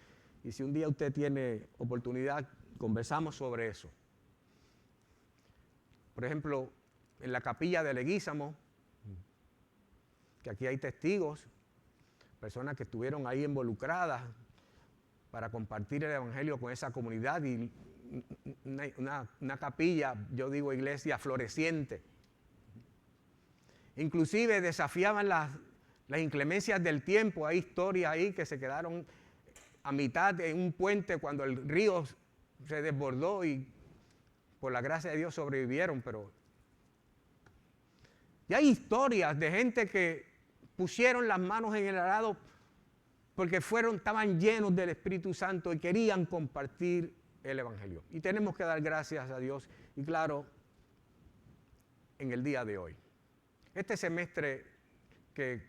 y si un día usted tiene oportunidad, conversamos sobre eso. Por ejemplo, en la capilla de Leguízamo, que aquí hay testigos, personas que estuvieron ahí involucradas para compartir el Evangelio con esa comunidad y una capilla, yo digo iglesia floreciente. Inclusive desafiaban las inclemencias del tiempo. Hay historias ahí que se quedaron a mitad en un puente cuando el río se desbordó y por la gracia de Dios sobrevivieron. Pero y hay historias de gente que pusieron las manos en el arado porque estaban llenos del Espíritu Santo y querían compartir el Evangelio. Y tenemos que dar gracias a Dios. Y claro, en el día de hoy. Este semestre que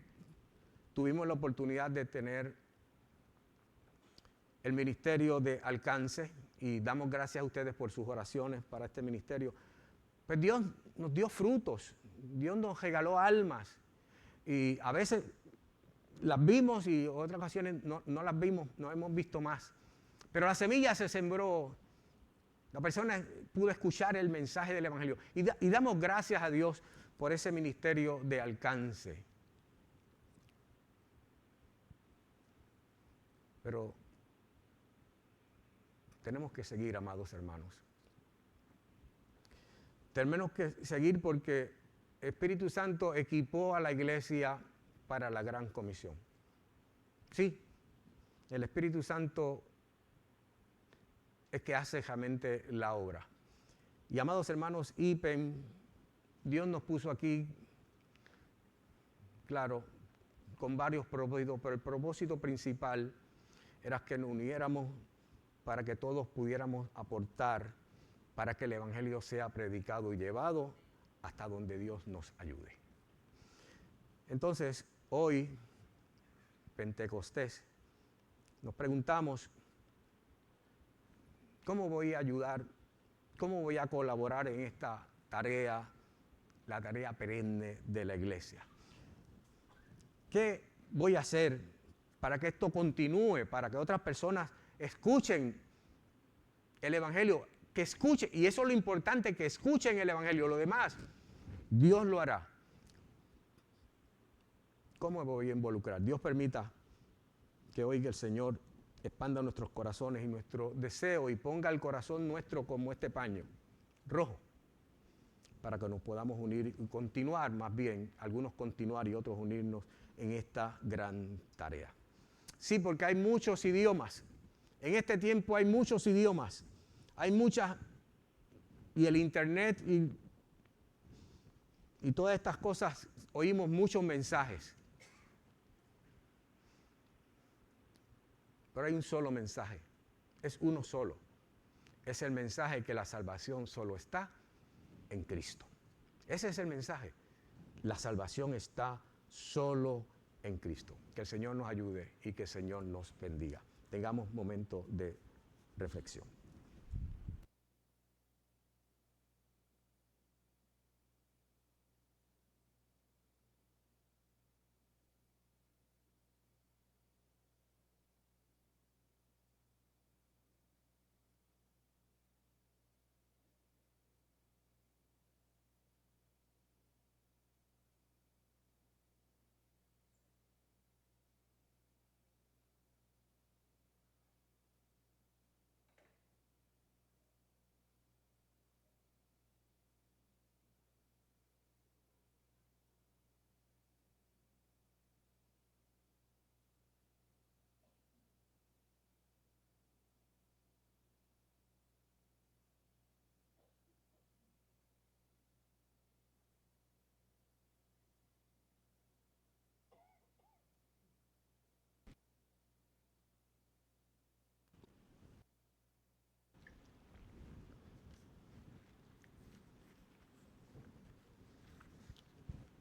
tuvimos la oportunidad de tener el ministerio de alcance, y damos gracias a ustedes por sus oraciones para este ministerio, pues Dios nos dio frutos, Dios nos regaló almas, y a veces las vimos y otras ocasiones no las vimos, no hemos visto más. Pero la semilla se sembró, la persona pudo escuchar el mensaje del Evangelio. Y damos gracias a Dios por ese ministerio de alcance. Pero tenemos que seguir, amados hermanos. Tenemos que seguir porque el Espíritu Santo equipó a la iglesia para la gran comisión. Sí, el Espíritu Santo es que hace realmente la obra. Y amados hermanos, IPEN, Dios nos puso aquí, claro, con varios propósitos, pero el propósito principal era que nos uniéramos para que todos pudiéramos aportar para que el Evangelio sea predicado y llevado hasta donde Dios nos ayude. Entonces, hoy, Pentecostés, nos preguntamos, ¿cómo voy a ayudar? ¿Cómo voy a colaborar en esta tarea, la tarea perenne de la iglesia? ¿Qué voy a hacer para que esto continúe, para que otras personas escuchen el Evangelio? Que escuchen, y eso es lo importante, que escuchen el Evangelio. Lo demás, Dios lo hará. ¿Cómo me voy a involucrar? Dios permita que hoy el Señor expanda nuestros corazones y nuestro deseo y ponga el corazón nuestro como este paño rojo, para que nos podamos unir y continuar, más bien, algunos continuar y otros unirnos en esta gran tarea. Sí, porque hay muchos idiomas. En este tiempo hay muchos idiomas. Hay muchas, y el internet y todas estas cosas, oímos muchos mensajes. Pero hay un solo mensaje, es uno solo. Es el mensaje que la salvación solo está en Cristo. Ese es el mensaje. La salvación está solo en Cristo. Que el Señor nos ayude y que el Señor nos bendiga. Tengamos momento de reflexión.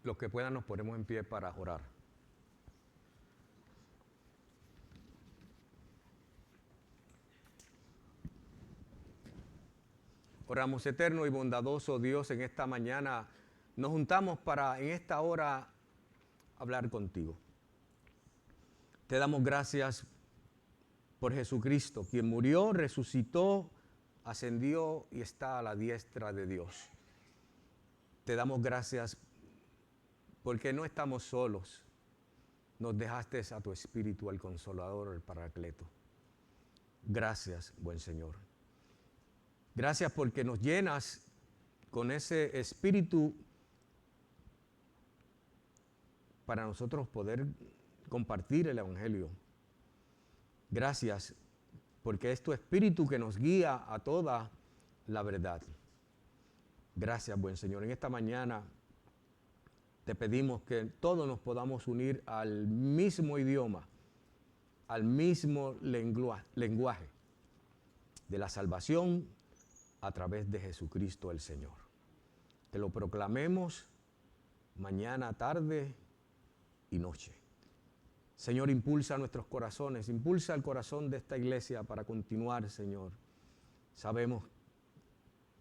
Los que puedan nos ponemos en pie para orar. Oramos, eterno y bondadoso Dios, en esta mañana nos juntamos para en esta hora hablar contigo. Te damos gracias por Jesucristo, quien murió, resucitó, ascendió y está a la diestra de Dios. Te damos gracias porque no estamos solos. Nos dejaste a tu Espíritu, al Consolador, el Paracleto. Gracias, buen Señor. Gracias porque nos llenas con ese Espíritu para nosotros poder compartir el Evangelio. Gracias porque es tu Espíritu que nos guía a toda la verdad. Gracias, buen Señor. En esta mañana te pedimos que todos nos podamos unir al mismo idioma, al mismo lenguaje de la salvación a través de Jesucristo el Señor. Que lo proclamemos mañana, tarde y noche. Señor, impulsa nuestros corazones, impulsa el corazón de esta iglesia para continuar, Señor. Sabemos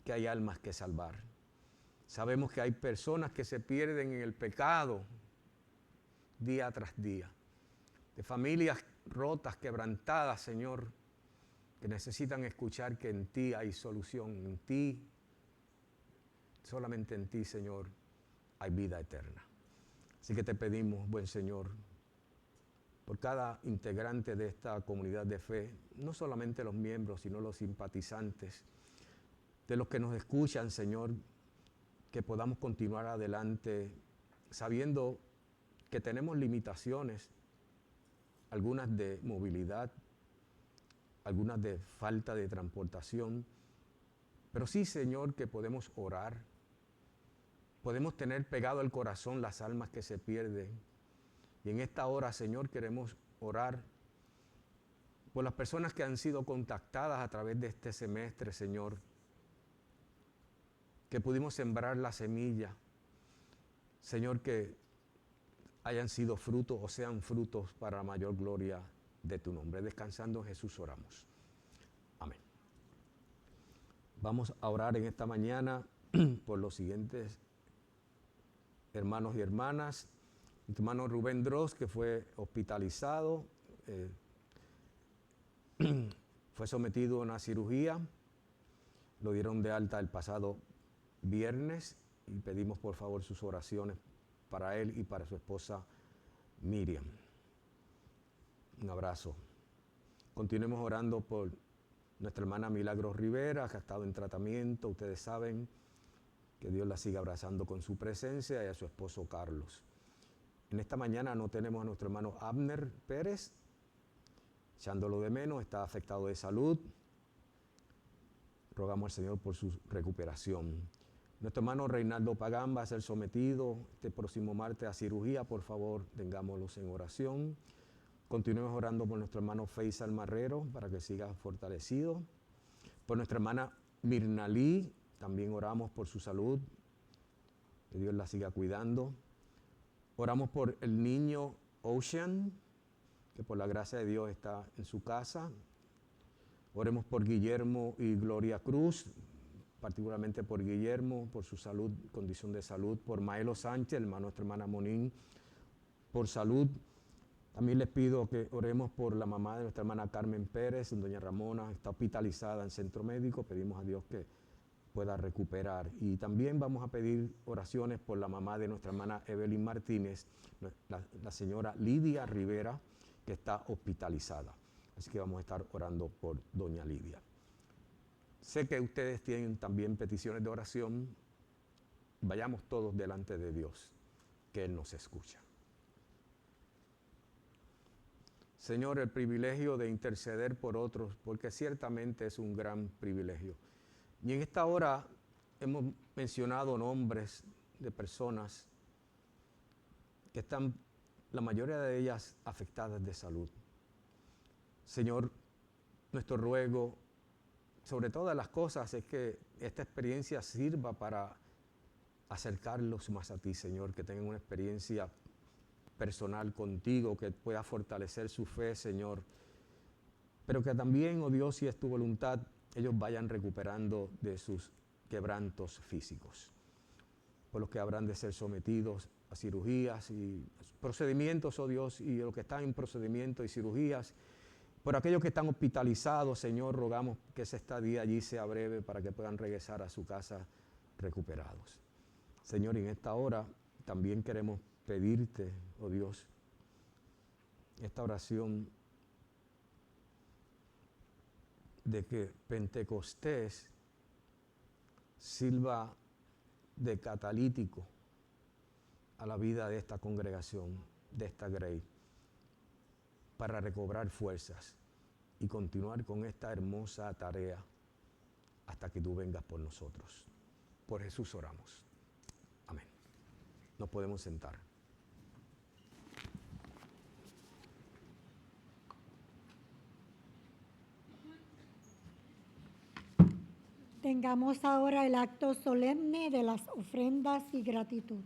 que hay almas que salvar. Sabemos que hay personas que se pierden en el pecado día tras día. De familias rotas, quebrantadas, Señor, que necesitan escuchar que en ti hay solución, en ti, solamente en ti, Señor, hay vida eterna. Así que te pedimos, buen Señor, por cada integrante de esta comunidad de fe, no solamente los miembros, sino los simpatizantes, de los que nos escuchan, Señor, que podamos continuar adelante sabiendo que tenemos limitaciones, algunas de movilidad, algunas de falta de transportación. Pero sí, Señor, que podemos orar. Podemos tener pegado al corazón las almas que se pierden. Y en esta hora, Señor, queremos orar por las personas que han sido contactadas a través de este semestre, Señor, que pudimos sembrar la semilla, Señor, que hayan sido frutos o sean frutos para la mayor gloria de tu nombre. Descansando en Jesús oramos. Amén. Vamos a orar en esta mañana por los siguientes hermanos y hermanas. Mi hermano Rubén Dross, que fue hospitalizado, fue sometido a una cirugía, lo dieron de alta el pasado viernes y pedimos por favor sus oraciones para él y para su esposa Miriam. Un abrazo. Continuemos orando por nuestra hermana Milagros Rivera, que ha estado en tratamiento. Ustedes saben, que Dios la siga abrazando con su presencia, y a su esposo Carlos. En esta mañana no tenemos a nuestro hermano Abner Pérez, echándolo de menos, está afectado de salud. Rogamos al Señor por su recuperación. Nuestro hermano Reinaldo Pagán va a ser sometido este próximo martes a cirugía. Por favor, tengámoslos en oración. Continuemos orando por nuestro hermano Faisal Marrero para que siga fortalecido. Por nuestra hermana Mirnalí, también oramos por su salud, que Dios la siga cuidando. Oramos por el niño Ocean, que por la gracia de Dios está en su casa. Oremos por Guillermo y Gloria Cruz, particularmente por Guillermo, por su salud, condición de salud. Por Maelo Sánchez, hermano, nuestra hermana Monín, por salud. También les pido que oremos por la mamá de nuestra hermana Carmen Pérez, doña Ramona, está hospitalizada en centro médico. Pedimos a Dios que pueda recuperar. Y también vamos a pedir oraciones por la mamá de nuestra hermana Evelyn Martínez, la señora Lidia Rivera, que está hospitalizada. Así que vamos a estar orando por doña Lidia. Sé que ustedes tienen también peticiones de oración. Vayamos todos delante de Dios, que Él nos escucha. Señor, el privilegio de interceder por otros, porque ciertamente es un gran privilegio. Y en esta hora hemos mencionado nombres de personas que están, la mayoría de ellas, afectadas de salud. Señor, nuestro ruego, sobre todas las cosas, es que esta experiencia sirva para acercarlos más a ti, Señor, que tengan una experiencia personal contigo, que pueda fortalecer su fe, Señor. Pero que también, oh Dios, si es tu voluntad, ellos vayan recuperando de sus quebrantos físicos, por los que habrán de ser sometidos a cirugías y procedimientos, oh Dios, y los que están en procedimientos y cirugías. Por aquellos que están hospitalizados, Señor, rogamos que esa estadía allí sea breve para que puedan regresar a su casa recuperados. Señor, en esta hora también queremos pedirte, oh Dios, esta oración de que Pentecostés sirva de catalítico a la vida de esta congregación, de esta Grey, para recobrar fuerzas y continuar con esta hermosa tarea hasta que tú vengas por nosotros. Por Jesús oramos. Amén. Nos podemos sentar. Tengamos ahora el acto solemne de las ofrendas y gratitud.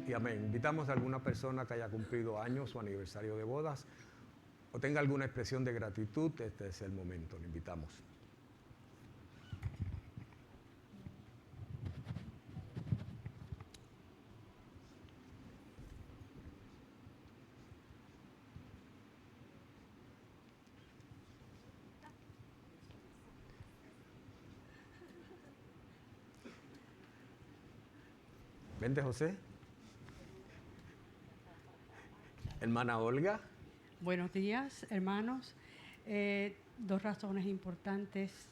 y amén. Invitamos a alguna persona que haya cumplido años o aniversario de bodas o tenga alguna expresión de gratitud. Este es el momento, le invitamos. Vente, José. Hermana Olga. Buenos días, hermanos. Dos razones importantes.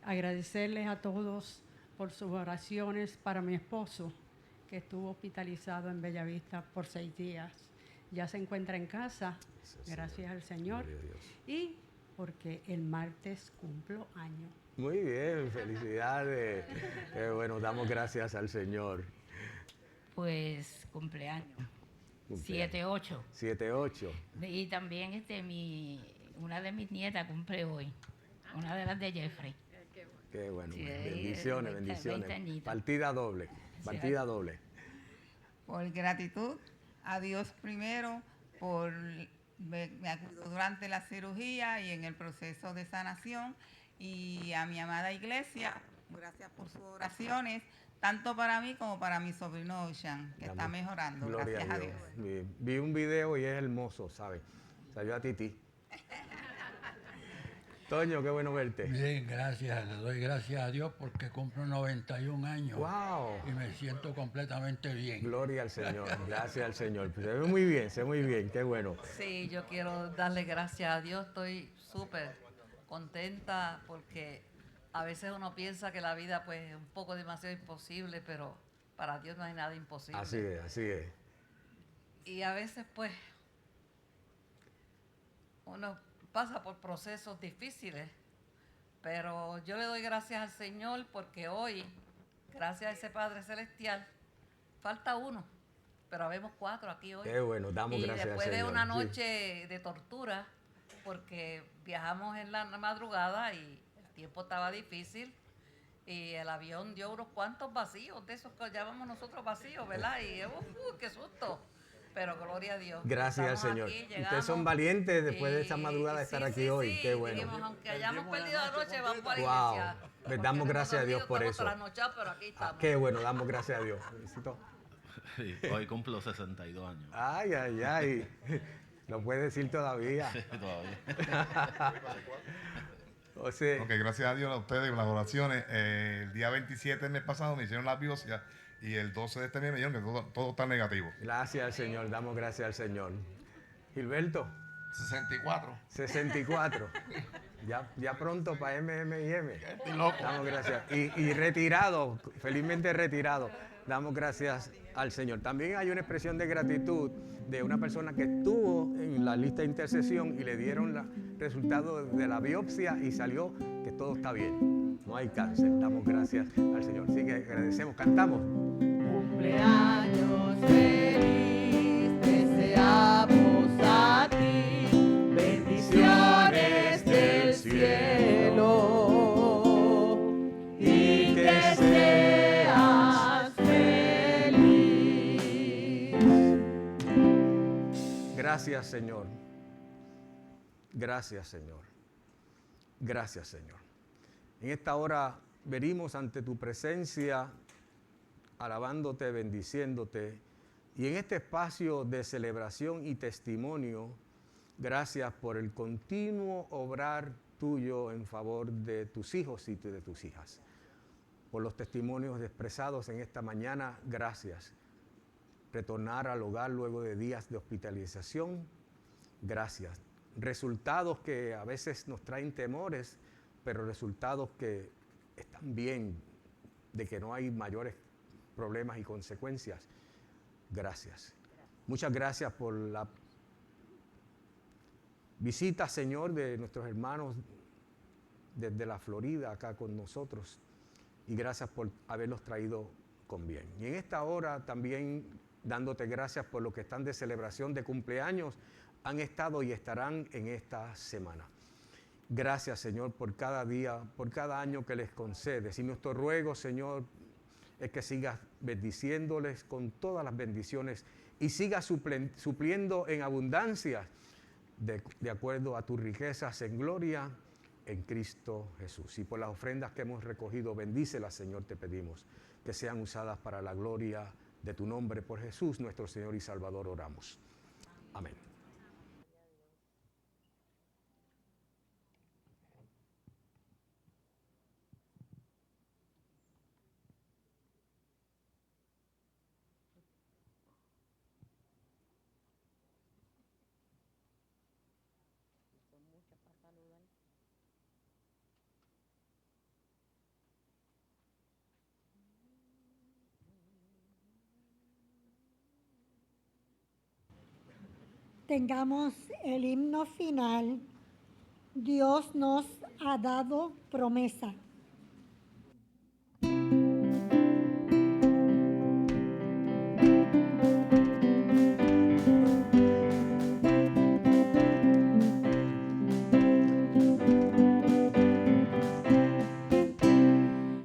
Agradecerles a todos por sus oraciones para mi esposo, que estuvo hospitalizado en Bellavista por 6 días. Ya se encuentra en casa, gracias al Señor. Gloria a Dios. Y porque el martes cumplo año. Muy bien, felicidades. Qué bueno, damos gracias al Señor. Pues cumpleaños. Cumpleaños. 7-8. 7-8. Y también una de mis nietas cumple hoy. Una de las de Jeffrey. Qué bueno. Sí, Bendiciones, 20 bendiciones. añitos. Partida doble. Partida doble. Por gratitud a Dios primero, me ayudó durante la cirugía y en el proceso de sanación, y a mi amada iglesia, gracias por sus oraciones, tanto para mí como para mi sobrino Ocean, que está mejorando, Gloria gracias a Dios. Vi un video y es hermoso, ¿sabes? Salió a Titi. Toño, qué bueno verte. Bien, gracias. Le doy gracias a Dios porque cumplo 91 años. ¡Wow! Y me siento completamente bien. Gloria al Señor, gracias al Señor. Se ve muy bien, qué bueno. Sí, yo quiero darle gracias a Dios. Estoy súper contenta porque a veces uno piensa que la vida pues es un poco demasiado imposible, pero para Dios no hay nada imposible. Así es, así es. Y a veces pues uno pasa por procesos difíciles, pero yo le doy gracias al Señor porque hoy, gracias a ese Padre Celestial, falta uno, pero habemos 4 aquí hoy. Qué bueno, damos y gracias al después de Señor. una Sí. noche de tortura, porque viajamos en la madrugada y el tiempo estaba difícil, y el avión dio unos cuantos vacíos, de esos que llamamos nosotros vacíos, ¿verdad? Y qué susto. Pero gloria a Dios. Gracias al Estamos Señor. aquí, Ustedes llegamos, son valientes después de esta y- madrugada de y estar sí, aquí sí, hoy. sí, Qué bueno. dijimos, aunque hayamos perdido la noche, vamos para la Wow. iglesia. Les Porque damos no hemos gracias a Dios dormido, por estamos eso. trasnochados, pero aquí estamos. Qué bueno, damos gracias a Dios. Felicito. Sí, hoy cumplo 62 años. Ay, ay, ay. Lo puede decir todavía. Todavía. O sea, Ok, gracias a Dios a ustedes por las oraciones. El día 27 del mes pasado me hicieron la biopsia y el 12 de este mes me dijeron que todo está negativo. gracias al Señor, damos gracias al Señor. Gilberto, 64. 64. Ya pronto para MMM. Estoy loco. Damos gracias. Y retirado, felizmente retirado. Damos gracias al Señor. También hay una expresión de gratitud de una persona que estuvo en la lista de intercesión y le dieron el resultado de la biopsia y salió que todo está bien. No hay cáncer. Damos gracias al Señor. Así que agradecemos, cantamos. Cumpleaños feliz, deseamos a ti bendiciones del cielo y que seas feliz. Gracias, Señor. Gracias, Señor. Gracias, Señor. En esta hora venimos ante tu presencia, alabándote, bendiciéndote. Y en este espacio de celebración y testimonio, gracias por el continuo obrar tuyo en favor de tus hijos y de tus hijas. Por los testimonios expresados en esta mañana, gracias. Retornar al hogar luego de días de hospitalización, gracias. Resultados que a veces nos traen temores, pero resultados que están bien, de que no hay mayores problemas y consecuencias. Gracias. Muchas gracias por la visita, Señor, de nuestros hermanos desde la Florida acá con nosotros. Y gracias por haberlos traído con bien. Y en esta hora también dándote gracias por los que están de celebración de cumpleaños, han estado y estarán en esta semana. Gracias, Señor, por cada día, por cada año que les concedes. Y nuestro ruego, Señor, es que sigas bendiciéndoles con todas las bendiciones y sigas supliendo en abundancia de acuerdo a tus riquezas en gloria en Cristo Jesús. Y por las ofrendas que hemos recogido, bendícelas, Señor, te pedimos, que sean usadas para la gloria de tu nombre. Por Jesús, nuestro Señor y Salvador, oramos. Amén. Tengamos el himno final. Dios nos ha dado promesa.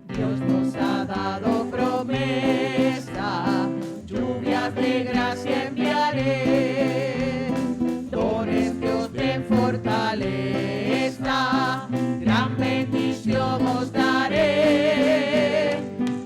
Dios nos ha dado promesa, lluvias de gracia enviaré, dones que os den fortaleza, gran bendición os daré.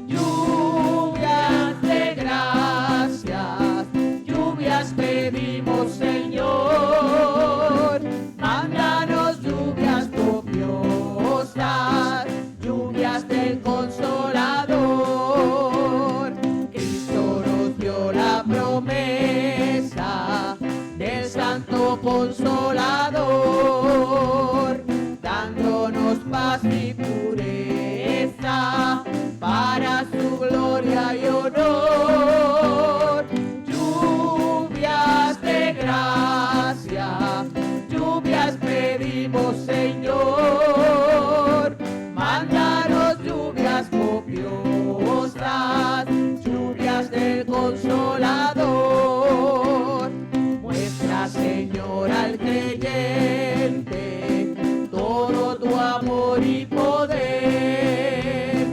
Lluvias de gracias, lluvias pedimos, Señor, mándanos lluvias copiosas, lluvias del Consolador. Cristo nos dio la promesa del Santo Consolador, dándonos paz y pureza para su gloria y honor. Lluvias de gracia, lluvias pedimos, Señor, mándanos lluvias copiosas, lluvias del Consolador. Muestra, Señor, al creyente todo tu amor y poder.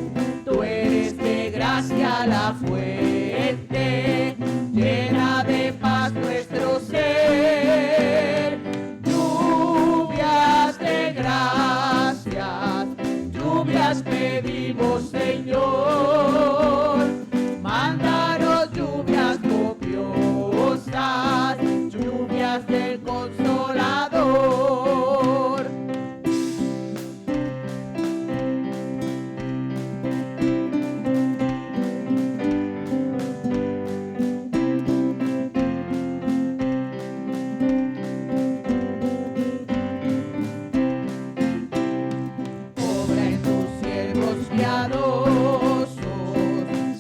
Tú eres de gracia la fuente, llena de paz nuestro ser. Lluvias de gracias, lluvias pedimos, Señor, mándanos lluvias copiosas, lluvias del Consolador. Obra en tus siervos piadosos,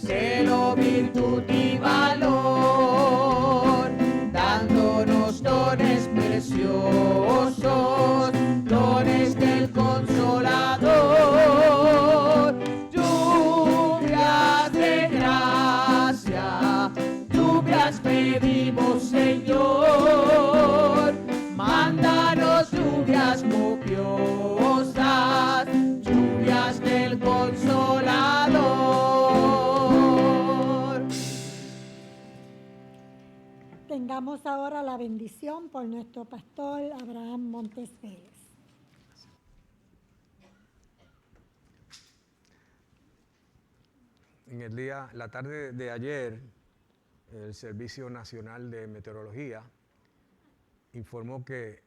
celo, virtud y valor, dándonos dones preciosos, dones del Consolador. Lluvias de gracia, lluvias pedimos, Señor, mándanos lluvias copiosas, lluvias del Consolador. Tengamos ahora la bendición por nuestro pastor Abraham Montes Vélez. En la tarde de ayer, el Servicio Nacional de Meteorología informó que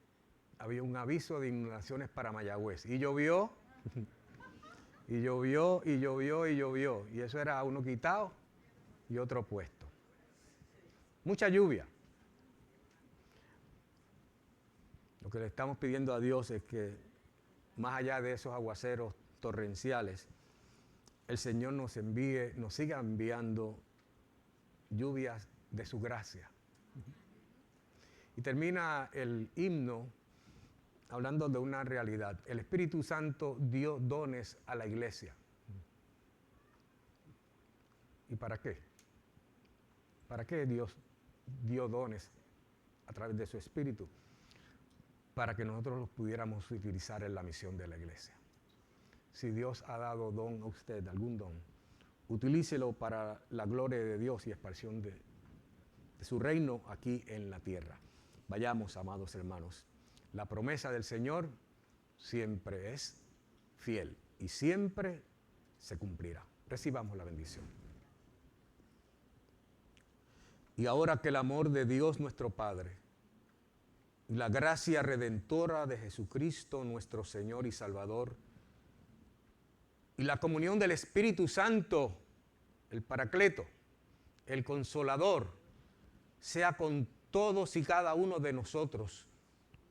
había un aviso de inundaciones para Mayagüez. Y llovió, y llovió, y llovió, y llovió. Y eso era uno quitado y otro puesto. Mucha lluvia. Lo que le estamos pidiendo a Dios es que, más allá de esos aguaceros torrenciales, el Señor nos siga enviando lluvias de su gracia. Y termina el himno hablando de una realidad. El Espíritu Santo dio dones a la iglesia. ¿Y para qué? ¿Para qué Dios dio dones a través de su Espíritu? Para que nosotros los pudiéramos utilizar en la misión de la iglesia. Si Dios ha dado don a usted, algún don, utilícelo para la gloria de Dios y expansión de su reino aquí en la tierra. Vayamos, amados hermanos. La promesa del Señor siempre es fiel y siempre se cumplirá. Recibamos la bendición. Y ahora que el amor de Dios nuestro Padre y la gracia redentora de Jesucristo nuestro Señor y Salvador y la comunión del Espíritu Santo, el Paracleto, el Consolador, sea con todos y cada uno de nosotros,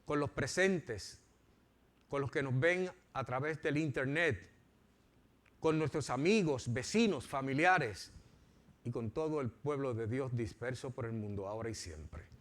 con los presentes, con los que nos ven a través del internet, con nuestros amigos, vecinos, familiares y con todo el pueblo de Dios disperso por el mundo ahora y siempre.